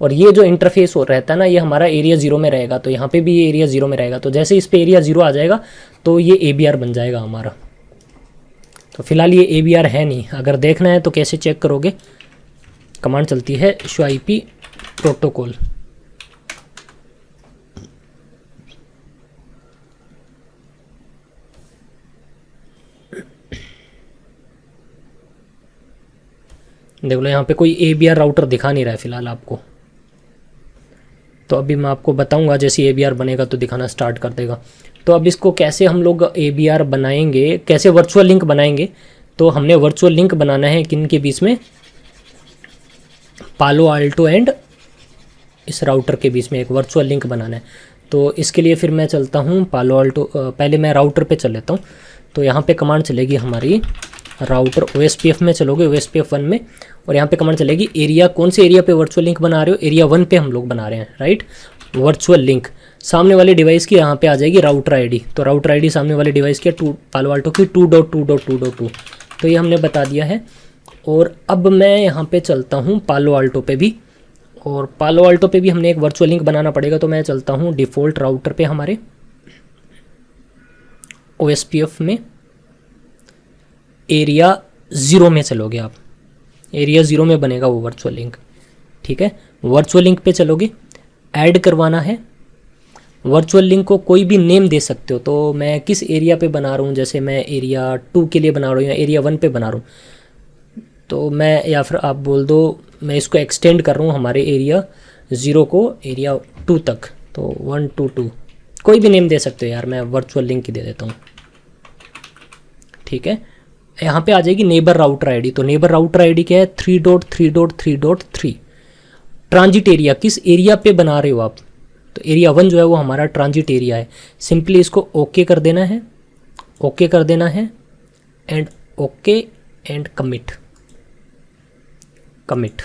और ये जो इंटरफेस हो रहता है ना, ये हमारा एरिया 0 में रहेगा, तो यहाँ पे भी ये एरिया 0 में रहेगा। तो जैसे इस पे एरिया 0 आ जाएगा तो ये ABR बन जाएगा हमारा। तो फिलहाल ये ABR है नहीं, अगर देखना है तो कैसे चेक करोगे, कमांड चलती है शो IP प्रोटोकॉल। देख लो यहाँ पे कोई ABR राउटर दिखा नहीं रहा है फिलहाल आपको। तो अभी मैं आपको बताऊंगा, जैसे ABR बनेगा तो दिखाना स्टार्ट कर देगा। तो अब इसको कैसे हम लोग ABR बनाएंगे, कैसे वर्चुअल लिंक बनाएंगे, तो हमने वर्चुअल लिंक बनाना है किन के बीच में, पालो अल्टो एंड इस राउटर के बीच में एक वर्चुअल लिंक बनाना है। तो इसके लिए फिर मैं चलता हूँ पालो अल्टो, पहले मैं राउटर पे चल लेता हूँ। तो यहाँ पे कमांड चलेगी हमारी राउटर OSPF में चलोगे, OSPF 1 में, और यहाँ पे कमांड चलेगी एरिया, कौन से एरिया पे वर्चुअल लिंक बना रहे हो, एरिया 1 पे हम लोग बना रहे हैं, राइट। वर्चुअल लिंक सामने वाले डिवाइस की यहाँ पे आ जाएगी राउटर ID। तो राउटर ID सामने वाले डिवाइस की पालो अल्टो की 2.2.2.2, तो ये हमने बता दिया है। और अब मैं यहाँ पे चलता हूँ पालो अल्टो पे भी, और पालो अल्टो पे भी हमने एक वर्चुअल लिंक बनाना पड़ेगा। तो मैं चलता हूँ डिफ़ॉल्ट राउटर पे, हमारे OSPF में एरिया 0 में चलोगे आप, एरिया 0 में बनेगा वो वर्चुअल लिंक, ठीक है। वर्चुअल लिंक पे चलोगे, ऐड करवाना है। वर्चुअल लिंक को कोई भी नेम दे सकते हो। तो मैं किस एरिया पे बना रहा हूँ, जैसे मैं एरिया 2 के लिए बना रहा हूँ या एरिया 1 पे बना रहा हूँ, तो मैं, या फिर आप बोल दो मैं इसको एक्सटेंड कर रहा हूँ हमारे एरिया 0 को एरिया 2 तक, तो 122 कोई भी नेम दे सकते हो यार, मैं वर्चुअल लिंक ही दे देता हूँ, ठीक है। यहाँ पे आ जाएगी नेबर राउटर ID। तो नेबर राउटर ID क्या है, 3.3.3.3। ट्रांजिट एरिया, किस एरिया पे बना रहे हो आप, तो एरिया 1 जो है वो हमारा ट्रांजिट एरिया है। सिंपली इसको ओके कर देना है, ओके कर देना है, and okay and commit, commit.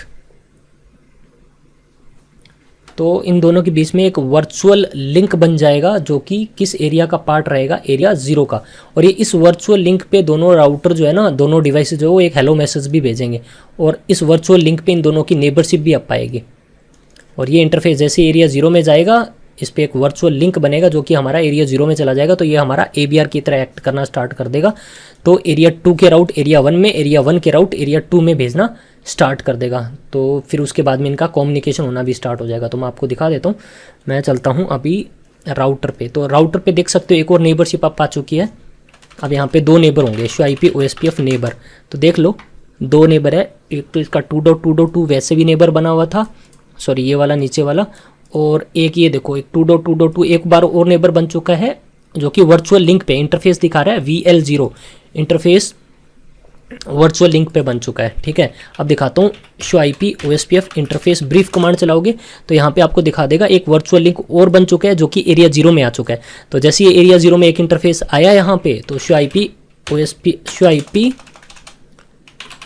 तो इन दोनों के बीच में एक वर्चुअल लिंक बन जाएगा जो कि किस एरिया का पार्ट रहेगा, एरिया 0 का। और ये इस वर्चुअल लिंक पे दोनों राउटर जो है ना, दोनों डिवाइस जो है वो एक हेलो मैसेज भी भेजेंगे, और इस वर्चुअल लिंक पे इन दोनों की नेबरशिप भी आ पाएगी। और ये इंटरफेस जैसे एरिया 0 में जाएगा, इस पर एक वर्चुअल लिंक बनेगा जो कि हमारा एरिया 0 में चला जाएगा। तो ये हमारा ABR की तरह एक्ट करना स्टार्ट कर देगा। तो एरिया 2 के राउट एरिया 1 में, एरिया 1 के राउट एरिया 2 में भेजना स्टार्ट कर देगा। तो फिर उसके बाद में इनका कम्युनिकेशन होना भी स्टार्ट हो जाएगा। तो मैं आपको दिखा देता हूँ, मैं चलता हूँ अभी राउटर पे। तो राउटर पे देख सकते हो एक और नेबरशिप आप आ चुकी है। अब यहाँ पे 2 नेबर होंगे, शो IP OSPF नेबर। तो देख लो 2 नेबर है, एक तो इसका 2.2.2 वैसे भी नेबर बना हुआ था, सॉरी ये वाला नीचे वाला, और एक ये देखो एक 2.2.2 एक बार और नेबर बन चुका है जो कि वर्चुअल लिंक पे इंटरफेस दिखा रहा है, VL0 इंटरफेस वर्चुअल लिंक पे बन चुका है, ठीक है। अब दिखाता हूँ show IP OSPF interface brief command चलाओगे तो यहाँ पे आपको दिखा देगा एक वर्चुअल लिंक और बन चुका है जो कि एरिया 0 में आ चुका है। तो जैसे ये एरिया 0 में एक इंटरफेस आया यहाँ पे, तो शो IP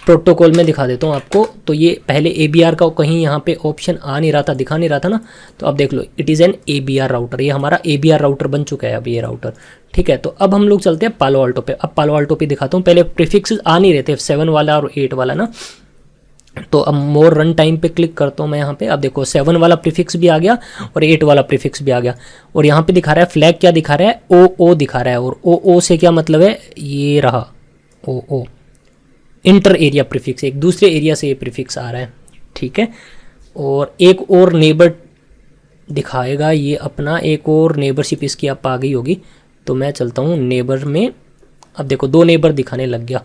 प्रोटोकॉल में दिखा देता हूँ आपको। तो ये पहले ABR का कहीं यहाँ पे ऑप्शन आ नहीं रहा था, दिखा नहीं रहा था ना, तो अब देख लो it is an ABR router, ये हमारा ABR राउटर बन चुका है अब ये राउटर, ठीक है। तो अब हम लोग चलते हैं पालो अल्टो पे। अब पालो अल्टो पे दिखाता हूँ, पहले प्रीफिक्स आ नहीं रहे थे 7 वाला और 8 वाला ना। तो अब मोर रन टाइम पे क्लिक करता हूँ मैं यहाँ पे, अब देखो 7 वाला प्रीफिक्स भी आ गया और 8 वाला प्रीफिक्स भी आ गया। और यहाँ पे दिखा रहा है फ्लैग, क्या दिखा रहा है, OO दिखा रहा है। और OO से क्या मतलब है, ये रहा OO इंटर एरिया प्रीफिक्स, एक दूसरे एरिया से ये प्रीफिक्स आ रहा है, ठीक है। और एक और नेबर दिखाएगा ये अपना, एक और नेबरशिप इसकी आप आ गई होगी। तो मैं चलता हूँ नेबर में, अब देखो 2 नेबर दिखाने लग गया।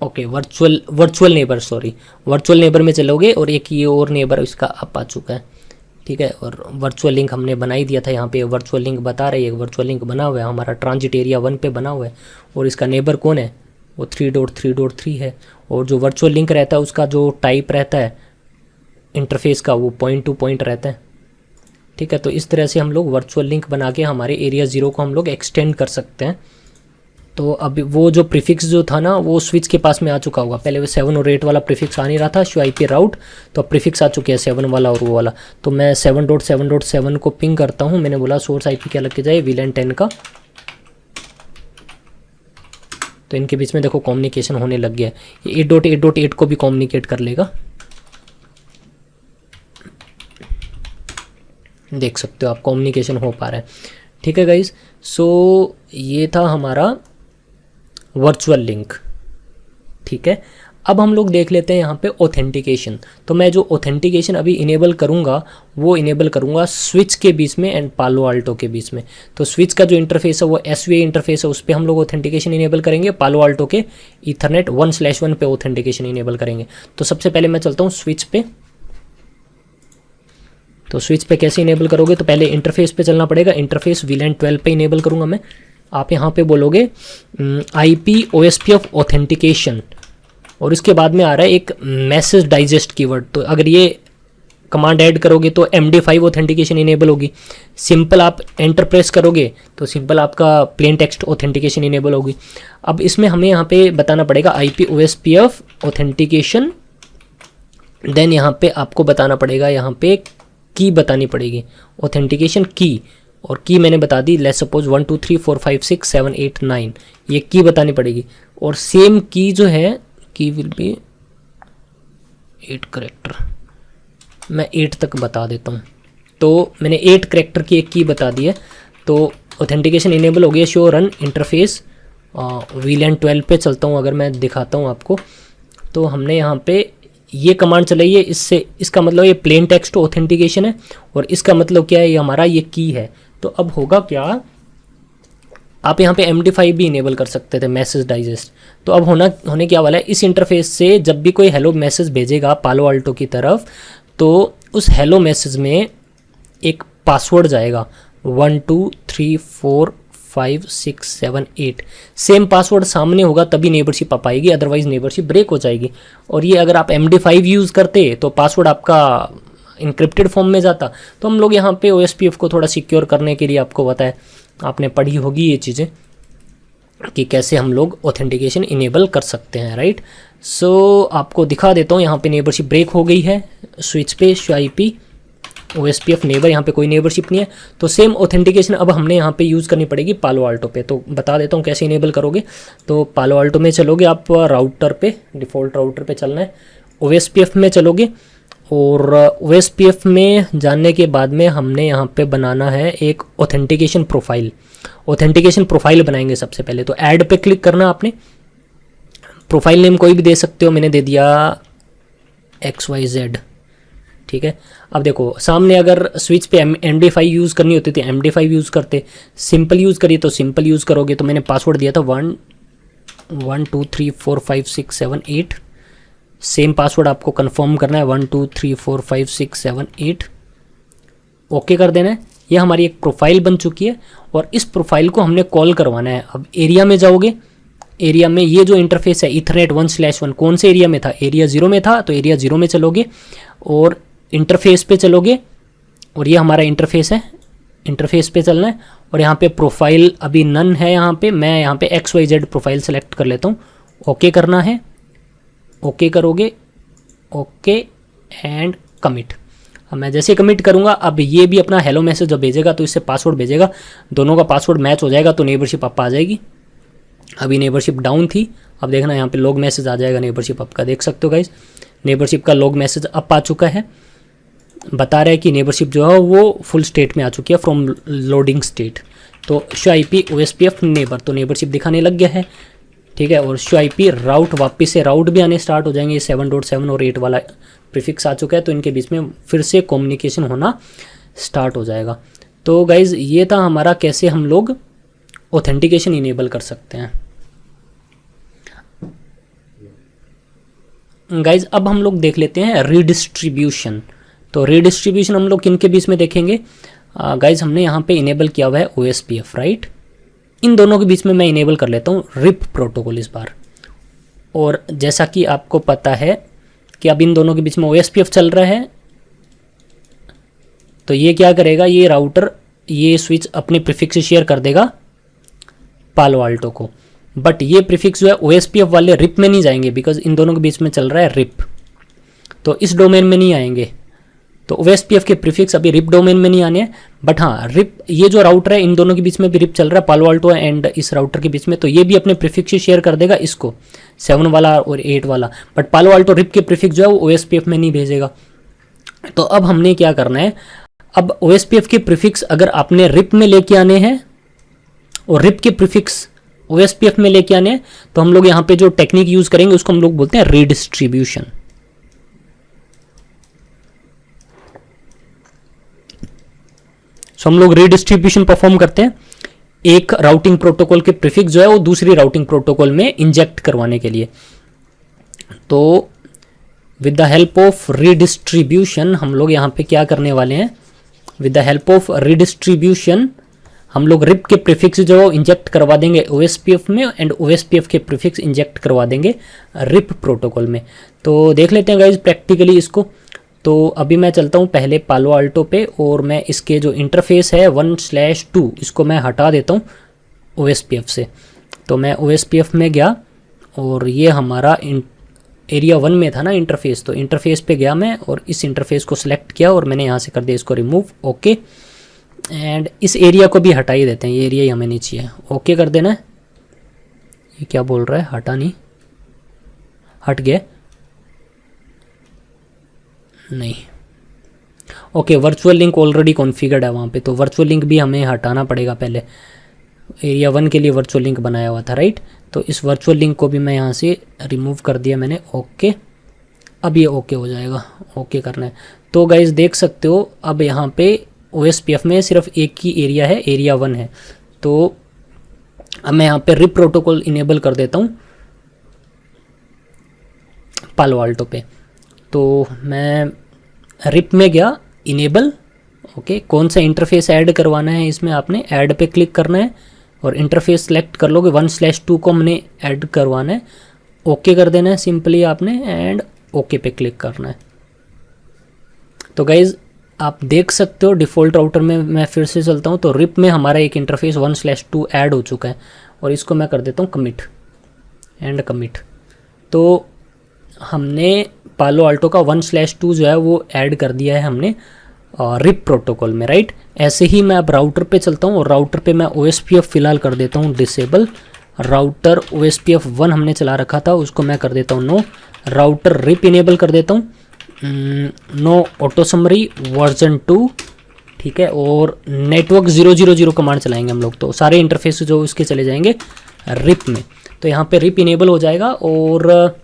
Okay virtual neighbour, sorry virtual neighbour में चलोगे और एक ये और नेबर इसका अप आ चुका है। ठीक है। और वर्चुअल लिंक हमने बना ही दिया था, यहाँ पे वर्चुअल लिंक बता रही है, वर्चुअल लिंक बना हुआ है हमारा, ट्रांजिट एरिया 1 पे बना हुआ है, और इसका नेबर कौन है, वो 3.3.3 है। और जो वर्चुअल लिंक रहता है उसका जो टाइप रहता है इंटरफेस का, वो पॉइंट टू पॉइंट रहता है, ठीक है। तो इस तरह से हम लोग वर्चुअल लिंक बना के हमारे एरिया 0 को हम लोग एक्सटेंड कर सकते हैं। तो अब वो जो प्रीफिक्स जो था ना वो स्विच के पास में आ चुका होगा, पहले वो 7 और 8 वाला प्रीफिक्स आ नहीं रहा था शो IP राउट, तो अब प्रीफिक्स आ चुके हैं 7 वाला और वो वाला। तो मैं 7.7.7 को पिंग करता हूँ, मैंने बोला सोर्स IP क्या लग के जाए, VLAN 10 का। तो इनके बीच में देखो कम्युनिकेशन होने लग गया है, ये 8.8.8 को भी कम्युनिकेट कर लेगा, देख सकते हो आप कम्युनिकेशन हो पा रहा है, ठीक है गाइज। सो ये था हमारा वर्चुअल लिंक, ठीक है। अब हम लोग देख लेते हैं यहाँ पे ऑथेंटिकेशन। तो मैं जो ऑथेंटिकेशन अभी इनेबल करूँगा वो इनेबल करूँगा स्विच के बीच में एंड पालो आल्टो के बीच में। तो स्विच का जो इंटरफेस है वो SVA इंटरफेस है, उस पर हम लोग ऑथेंटिकेशन इनेबल करेंगे, पालो आल्टो के ईथरनेट 1/1 पे ऑथेंटिकेशन इनेबल करेंगे। तो सबसे पहले मैं चलता हूँ स्विच पे। तो स्विच पे कैसे इनेबल करोगे, तो पहले इंटरफेस पे चलना पड़ेगा, इंटरफेस VLAN 12 पे इनेबल करूँगा मैं। आप यहाँ पे बोलोगे IP OSPF ऑथेंटिकेशन, और इसके बाद में आ रहा है एक मैसेज डाइजेस्ट कीवर्ड। तो अगर ये कमांड ऐड करोगे तो MD5 ऑथेंटिकेशन इनेबल होगी। सिंपल आप एंटर प्रेस करोगे तो सिंपल आपका प्लेन टेक्स्ट ऑथेंटिकेशन इनेबल होगी। अब इसमें हमें यहाँ पे बताना पड़ेगा IP OSPF ऑथेंटिकेशन, देन यहाँ पे आपको बताना पड़ेगा, यहाँ पे की बतानी पड़ेगी ऑथेंटिकेशन की, और की मैंने बता दी, लेट्स सपोज 1 2 3 4 5 6 7 8 9, ये की बतानी पड़ेगी। और सेम की जो है की विल बी 8 करेक्टर, मैं 8 तक बता देता हूँ। तो मैंने 8 करेक्टर की एक की बता दी है, तो ऑथेंटिकेशन इनेबल हो गया। शो रन इंटरफेस VLAN 12 पे चलता हूँ, अगर मैं दिखाता हूँ आपको, तो हमने यहाँ पे ये कमांड चलाई है, इससे इसका मतलब ये प्लेन टेक्स्ट ऑथेंटिकेशन है, और इसका मतलब क्या है, ये हमारा ये की है। तो अब होगा क्या, आप यहाँ पे MD5 भी इनेबल कर सकते थे, मैसेज डाइजेस्ट। तो अब होने क्या वाला है, इस इंटरफेस से जब भी कोई हेलो मैसेज भेजेगा पालो आल्टो की तरफ, तो उस हेलो मैसेज में एक पासवर्ड जाएगा 1 2 3 4 5 6 7 8। सेम पासवर्ड सामने होगा तभी नेबरशिप आ पाएगी, अदरवाइज नेबरशिप ब्रेक हो जाएगी। और ये अगर आप MD5 यूज़ करते तो पासवर्ड आपका इंक्रिप्टेड फॉर्म में जाता। तो हम लोग यहाँ पे OSPF को थोड़ा सिक्योर करने के लिए, आपको पता है, आपने पढ़ी होगी ये चीज़ें कि कैसे हम लोग ऑथेंटिकेशन इनेबल कर सकते हैं, राइट। सो आपको दिखा देता हूँ, यहाँ पे नेबरशिप ब्रेक हो गई है स्विच पे, शो IP OSPF नेबर, यहाँ पे कोई नेबरशिप नहीं है। तो सेम ऑथेंटिकेशन अब हमने यहाँ पे यूज़ करनी पड़ेगी पालो आल्टो पे। तो बता देता हूँ कैसे इनेबल करोगे। तो पालो आल्टो में चलोगे आप, राउटर पे, डिफ़ॉल्ट राउटर पे चलना है, OSPF में चलोगे, और OSPF में जानने के बाद में हमने यहाँ पे बनाना है एक ऑथेंटिकेशन प्रोफाइल। ऑथेंटिकेशन प्रोफाइल बनाएंगे सबसे पहले। तो ऐड पे क्लिक करना आपने, प्रोफाइल नेम कोई भी दे सकते हो, मैंने दे दिया XYZ, ठीक है। अब देखो सामने अगर स्विच पे MD5 यूज़ करनी होती थी MD5 यूज़ करते, सिंपल यूज़ करिए तो सिंपल यूज़ करोगे। तो मैंने पासवर्ड दिया था 1 2 3 4 5 6 7 8। सेम पासवर्ड आपको कंफर्म करना है 1 2 3 4 5 6 7 8, ओके कर देना है। ये हमारी एक प्रोफाइल बन चुकी है, और इस प्रोफाइल को हमने कॉल करवाना है। अब एरिया में जाओगे, एरिया में ये जो इंटरफेस है ईथरनेट 1/1 कौन से एरिया में था, एरिया 0 में था, तो एरिया 0 में चलोगे और इंटरफेस पे चलोगे, और ये हमारा इंटरफेस है, इंटरफेस पे चलना है। और यहाँ पे प्रोफाइल अभी नन है, यहाँ पे मैं यहाँ पे XYZ प्रोफाइल सेलेक्ट कर लेता हूँ, ओके करना है, ओके करोगे, ओके एंड कमिट। अब मैं जैसे कमिट करूँगा, अब ये भी अपना हेलो मैसेज जब भेजेगा तो इससे पासवर्ड भेजेगा, दोनों का पासवर्ड मैच हो जाएगा तो नेबरशिप अप आ जाएगी। अभी नेबरशिप डाउन थी, अब देखना यहाँ पे लॉग मैसेज आ जाएगा नेबरशिप अप का, देख सकते हो गाइज, नेबरशिप का लॉग मैसेज अप आ चुका है, बता रहा है कि नेबरशिप जो है वो फुल स्टेट में आ चुकी है फ्रॉम लोडिंग स्टेट। तो शो IP OSPF नेबर, तो नेबरशिप दिखाने लग गया है, ठीक है। और शो IP राउट, वापस से राउट भी आने स्टार्ट हो जाएंगे, 7.7 और 8 वाला प्रीफिक्स आ चुका है, तो इनके बीच में फिर से कम्युनिकेशन होना स्टार्ट हो जाएगा। तो गाइज ये था हमारा कैसे हम लोग ऑथेंटिकेशन इनेबल कर सकते हैं। गाइज अब हम लोग देख लेते हैं रीडिस्ट्रीब्यूशन। तो रीडिस्ट्रीब्यूशन हम लोग किन के बीच में देखेंगे गाइज, हमने यहाँ पे इनेबल किया हुआ है OSPF, राइट। इन दोनों के बीच में मैं इनेबल कर लेता हूँ रिप प्रोटोकॉल इस बार। और जैसा कि आपको पता है कि अब इन दोनों के बीच में OSPF चल रहा है, तो ये क्या करेगा, ये राउटर ये स्विच अपने प्रीफिक्स शेयर कर देगा पालो आल्टो को, बट ये प्रीफिक्स जो है OSPF वाले रिप में नहीं जाएंगे, बिकॉज इन दोनों के बीच में चल रहा है रिप, तो इस डोमेन में नहीं आएंगे। तो OSPF के प्रीफिक्स अभी रिप डोमेन में नहीं आने हैं, बट हाँ रिप, ये जो राउटर है इन दोनों के बीच में भी रिप चल रहा है, पालो आल्टो एंड इस राउटर के बीच में, तो ये भी अपने प्रीफिक्स शेयर कर देगा इसको 7 वाला और 8 वाला, बट पालो आल्टो रिप के प्रीफिक्स जो है वो OSPF में नहीं भेजेगा। तो अब हमने क्या करना है, अब OSPF के प्रीफिक्स अगर आपने रिप में लेके आने हैं और रिप के प्रीफिक्स OSPF में लेके आने हैं, तो हम लोग यहाँ पे जो टेक्निक यूज करेंगे उसको हम लोग बोलते हैं रीडिस्ट्रीब्यूशन। सो हम लोग रीडिस्ट्रीब्यूशन परफॉर्म करते हैं एक राउटिंग प्रोटोकॉल के प्रीफिक्स जो है वो दूसरी राउटिंग प्रोटोकॉल में इंजेक्ट करवाने के लिए। तो with the help of redistribution हम लोग यहाँ पे क्या करने वाले हैं, with the help of redistribution हम लोग रिप के प्रीफिक्स जो इंजेक्ट करवा देंगे OSPF में एंड OSPF के प्रीफिक्स इंजेक्ट करवा देंगे रिप प्रोटोकॉल में। तो देख लेते हैं गाइज प्रैक्टिकली इसको। तो अभी मैं चलता हूँ पहले पालो आल्टो पे और मैं इसके जो इंटरफेस है 1/2 इसको मैं हटा देता हूँ OSPF से। तो मैं OSPF में गया और ये हमारा एरिया 1 में था ना इंटरफेस, तो इंटरफेस पे गया मैं और इस इंटरफेस को सिलेक्ट किया और मैंने यहाँ से कर दिया इसको रिमूव, ओके। एंड इस एरिया को भी हटा ही देते हैं, ये एरिया ही हमें नहीं चाहिए, ओके कर देना है। ये क्या बोल रहा है, हटा नहीं, हट गया नहीं, okay. Virtual link already configured है वहाँ पे, तो वर्चुअल लिंक भी हमें हटाना पड़ेगा पहले। एरिया 1 के लिए वर्चुअल लिंक बनाया हुआ था, राइट। तो इस वर्चुअल लिंक को भी मैं यहाँ से रिमूव कर दिया मैंने, ओके। अब ये ओके हो जाएगा, ओके करना है। तो गाइज देख सकते हो अब यहाँ पे OSPF में सिर्फ एक ही एरिया है, एरिया 1 है। तो अब मैं यहाँ पे रिप प्रोटोकॉल इनेबल कर देता हूँ पालो आल्टो पे। तो मैं रिप में गया, इनेबल, ओके। कौन सा इंटरफेस ऐड करवाना है इसमें आपने ऐड पे क्लिक करना है और इंटरफेस सेलेक्ट कर लोगे, 1/2 को हमने ऐड करवाना है, ओके कर देना है सिंपली आपने एंड ओके पे क्लिक करना है। तो गाइज आप देख सकते हो डिफ़ॉल्ट राउटर में मैं फिर से चलता हूँ, तो रिप में हमारा एक इंटरफेस 1/2 ऐड हो चुका है और इसको मैं कर देता हूँ कमिट एंड कमिट। तो हमने पालो आल्टो का 1/2 जो है वो ऐड कर दिया है हमने रिप प्रोटोकॉल में, राइट। ऐसे ही मैं अब राउटर पे चलता हूँ और राउटर पे मैं OSPF फिलहाल कर देता हूँ डिसेबल। राउटर OSPF 1 हमने चला रखा था, उसको मैं कर देता हूँ नो। राउटर रिप इनेबल कर देता हूँ, नो ऑटो समरी वर्जन 2, ठीक है। और नेटवर्क 000 कमांड चलाएंगे हम लोग, तो सारे इंटरफेस जो उसके चले जाएंगे रिप में। तो यहाँ पे रिप इनेबल हो जाएगा और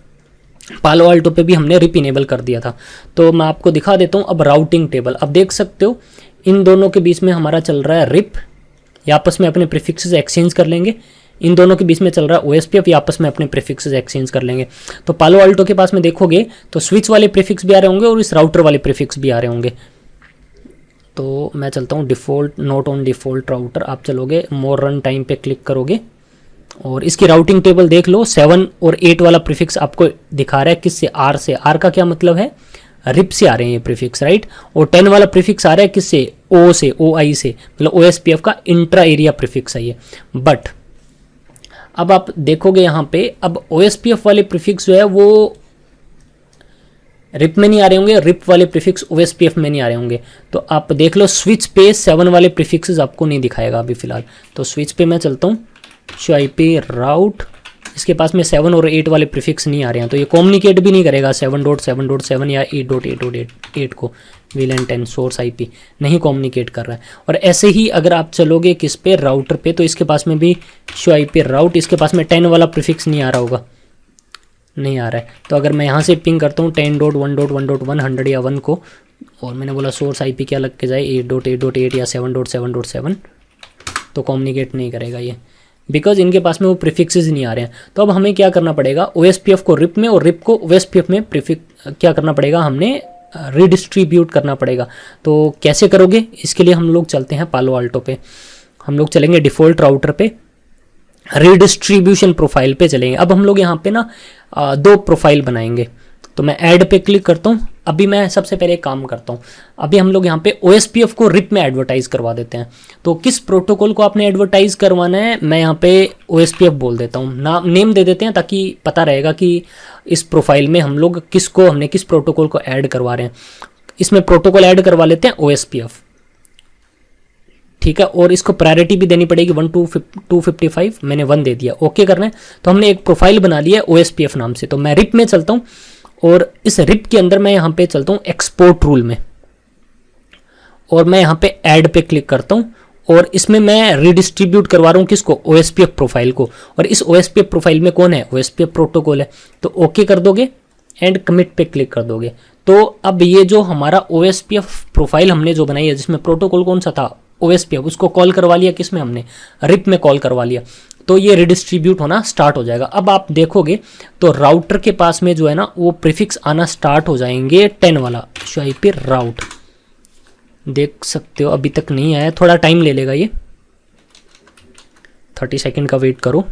पालो आल्टो पे भी हमने रिप इनेबल कर दिया था। तो मैं आपको दिखा देता हूँ अब राउटिंग टेबल। अब देख सकते हो इन दोनों के बीच में हमारा चल रहा है रिप, ये आपस में अपने प्रीफिक्सेस एक्सचेंज कर लेंगे। इन दोनों के बीच में चल रहा है OSPF, ये आपस में अपने प्रीफिक्सेस एक्सचेंज कर लेंगे। तो पालो आल्टो के पास में देखोगे तो स्विच वाले प्रीफिक्स भी आ रहे होंगे और इस राउटर वाले प्रीफिक्स भी आ रहे होंगे। तो मैं चलता हूँ default, note on default router, आप चलोगे मोर रन टाइम पे क्लिक करोगे और इसकी राउटिंग टेबल देख लो। 7 और 8 वाला प्रीफिक्स आपको दिखा रहा है किससे, R से। R का क्या मतलब है, रिप से आ रहे हैं ये प्रीफिक्स, राइट। और 10 वाला प्रीफिक्स आ रहा है किससे, O से, OI से, मतलब OSPF का इंट्रा एरिया प्रीफिक्स है ये। बट अब आप देखोगे यहाँ पे अब OSPF वाले प्रीफिक्स जो है वो रिप में नहीं आ रहे होंगे, रिप वाले प्रीफिक्स OSPF में नहीं आ रहे होंगे। तो आप देख लो स्विच पे 7 वाले प्रीफिक्सेस आपको नहीं दिखाएगा अभी फिलहाल। तो स्विच पे मैं चलता हूँ, शो IP राउट, इसके पास में 7 और 8 वाले प्रीफिक्स नहीं आ रहे हैं, तो ये कम्युनिकेट भी नहीं करेगा 7.7.7 या 8.8.8 को। VLAN 10 सोर्स IP नहीं कम्युनिकेट कर रहा है। और ऐसे ही अगर आप चलोगे किस पे, राउटर पे, तो इसके पास में भी शो IP राउट, इसके पास में 10 वाला प्रीफिक्स नहीं आ रहा होगा, नहीं आ रहा है। तो अगर मैं यहाँ से पिंग करता हूँ 10.1.1.100 या 1 को, और मैंने बोला सोर्स IP क्या लग के जाए 8.8.8 या 7.7.7, तो कम्युनिकेट नहीं करेगा ये, बिकॉज इनके पास में वो प्रीफिक्सेस नहीं आ रहे हैं। तो अब हमें क्या करना पड़ेगा, OSPF को रिप में और रिप को OSPF में प्रीफिक्स क्या करना पड़ेगा, हमने रीडिस्ट्रीब्यूट करना पड़ेगा। तो कैसे करोगे, इसके लिए हम लोग चलते हैं पालो आल्टो पे, हम लोग चलेंगे डिफ़ॉल्ट राउटर पे, रीडिस्ट्रीब्यूशन प्रोफाइल पे चलेंगे। अब हम लोग यहाँ पे ना 2 प्रोफाइल बनाएंगे। तो मैं ऐड पे क्लिक करता हूँ। अभी मैं सबसे पहले एक काम करता हूँ, अभी हम लोग यहाँ पे OSPF को रिप में एडवर्टाइज करवा देते हैं। तो किस प्रोटोकॉल को आपने एडवर्टाइज करवाना है, मैं यहाँ पे OSPF बोल देता हूँ, नाम नेम दे देते हैं ताकि पता रहेगा कि इस प्रोफाइल में हम लोग हमने किस प्रोटोकॉल को ऐड करवा रहे हैं। इसमें प्रोटोकॉल ऐड करवा लेते हैं OSPF, ठीक है। और इसको प्रायोरिटी भी देनी पड़ेगी 1 to 255, मैंने 1 दे दिया, ओके करना है। तो हमने एक प्रोफाइल बना लिया है OSPF नाम से। तो मैं रिप में चलता हूँ और इस रिप के अंदर मैं यहाँ पे चलता हूँ एक्सपोर्ट रूल में, और मैं यहाँ पे ऐड पे क्लिक करता हूँ और इसमें मैं रिडिस्ट्रीब्यूट करवा रहा हूँ किसको, OSPF प्रोफाइल को। और इस OSPF प्रोफाइल में कौन है, OSPF प्रोटोकॉल है। तो ओके कर दोगे एंड कमिट पे क्लिक कर दोगे। तो अब ये जो हमारा OSPF प्रोफाइल हमने जो बनाई है, जिसमें प्रोटोकॉल कौन सा था, OSPF, उसको कॉल करवा लिया किसमें, हमने रिप में कॉल करवा लिया। तो ये रिडिस्ट्रीब्यूट होना स्टार्ट हो जाएगा। अब आप देखोगे तो राउटर के पास में जो है ना वो प्रीफिक्स आना स्टार्ट हो जाएंगे 10 वाला, IP राउट, देख सकते हो अभी तक नहीं आया, थोड़ा टाइम ले लेगा ये, 30 सेकंड का वेट करो।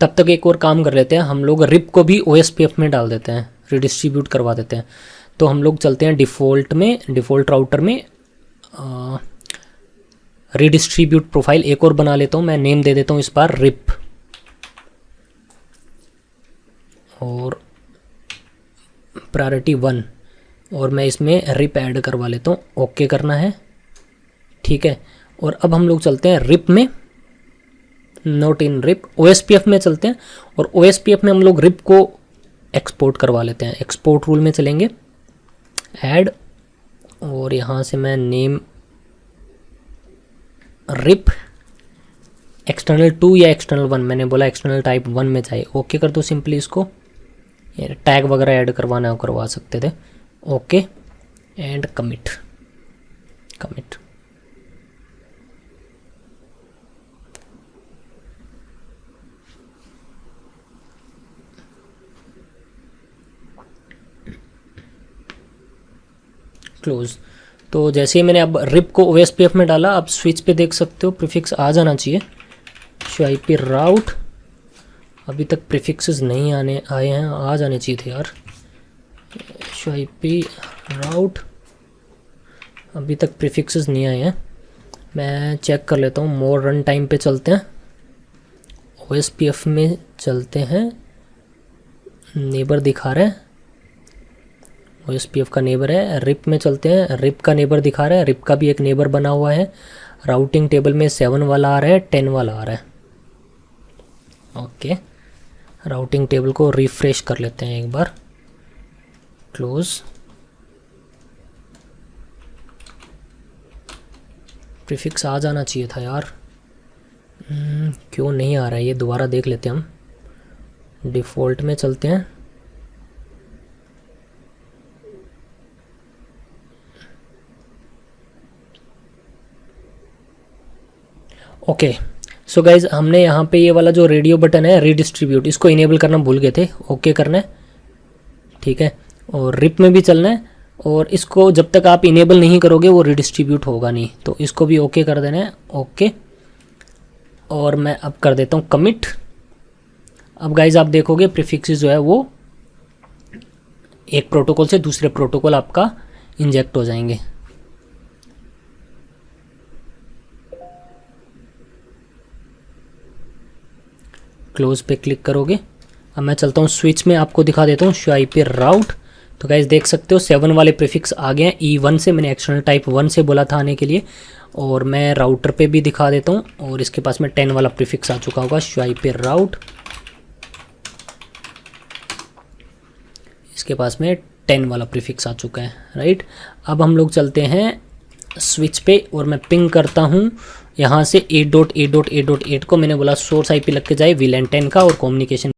तब तक एक और काम कर लेते हैं, हम लोग रिप को भी OSPF में डाल देते हैं, रिडिस्ट्रीब्यूट करवा देते हैं। तो हम लोग चलते हैं डिफ़ॉल्ट में, डिफ़ॉल्ट राउटर में रिडिस्ट्रीब्यूट प्रोफाइल एक और बना लेता हूँ, मैं नेम दे देता हूँ इस बार रिप, और प्रायोरिटी 1, और मैं इसमें रिप ऐड करवा लेता हूँ, ओके करना है, ठीक है। और अब हम लोग चलते हैं रिप में, नॉट इन रिप, OSPF में चलते हैं, और OSPF में हम लोग रिप को एक्सपोर्ट करवा लेते हैं। एक्सपोर्ट रूल में चलेंगे, ऐड, और यहाँ से मैं नेम रिप एक्सटर्नल 2 या एक्सटर्नल 1, मैंने बोला एक्सटर्नल टाइप 1 में चाहिए, ओके कर दो सिंपली। इसको टैग वगैरह ऐड करवाना है करवा सकते थे, okay and commit, commit. Close. तो जैसे ही मैंने अब रिप को OSPF में डाला, अब स्विच पे देख सकते हो प्रीफिक्स आ जाना चाहिए, IP राउट, अभी तक प्रीफिक्सेस नहीं आए हैं, आ जाने चाहिए थे यार। IP राउट, अभी तक प्रीफिक्सेस नहीं आए हैं, मैं चेक कर लेता हूँ। मोर रन टाइम पे चलते हैं, OSPF में चलते हैं, नेबर दिखा रहा है, OSPF का नेबर है। रिप में चलते हैं, रिप का नेबर दिखा रहा है, रिप का भी एक नेबर बना हुआ है। राउटिंग टेबल में 7 वाला आ रहा है, 10 वाला आ रहा है, ओके। राउटिंग टेबल को रिफ्रेश कर लेते हैं एक बार, क्लोज। प्रीफिक्स आ जाना चाहिए था यार, क्यों नहीं आ रहा है ये, दोबारा देख लेते हैं हम। डिफ़ॉल्ट में चलते हैं, ओके। सो गाइज हमने यहाँ पे ये वाला जो रेडियो बटन है रीडिस्ट्रीब्यूट, इसको इनेबल करना भूल गए थे, ओके करना है, ठीक है। और रिप में भी चलना है, और इसको जब तक आप इनेबल नहीं करोगे वो रीडिस्ट्रीब्यूट होगा नहीं, तो इसको भी ओके कर देना है, ओके। और मैं अब कर देता हूँ कमिट। अब गाइज आप देखोगे प्रीफिक्सेस जो है वो एक प्रोटोकॉल से दूसरे प्रोटोकॉल आपका इंजेक्ट हो जाएंगे। क्लोज पे क्लिक करोगे। अब मैं चलता हूँ स्विच में, आपको दिखा देता हूँ IP राउट। तो गाइज देख सकते हो 7 वाले प्रीफिक्स आ गए हैं, E1 से, मैंने एक्सटर्नल टाइप 1 से बोला था आने के लिए। और मैं राउटर पे भी दिखा देता हूँ, और इसके पास में 10 वाला प्रीफिक्स आ चुका होगा, IP राउट, इसके पास में 10 वाला प्रीफिक्स आ चुका है, राइट। अब हम लोग चलते हैं स्विच पे, और मैं पिंग करता हूँ यहाँ से 8.8.8.8 को, मैंने बोला सोर्स IP लग के जाए VLAN 10 का, और कम्युनिकेशन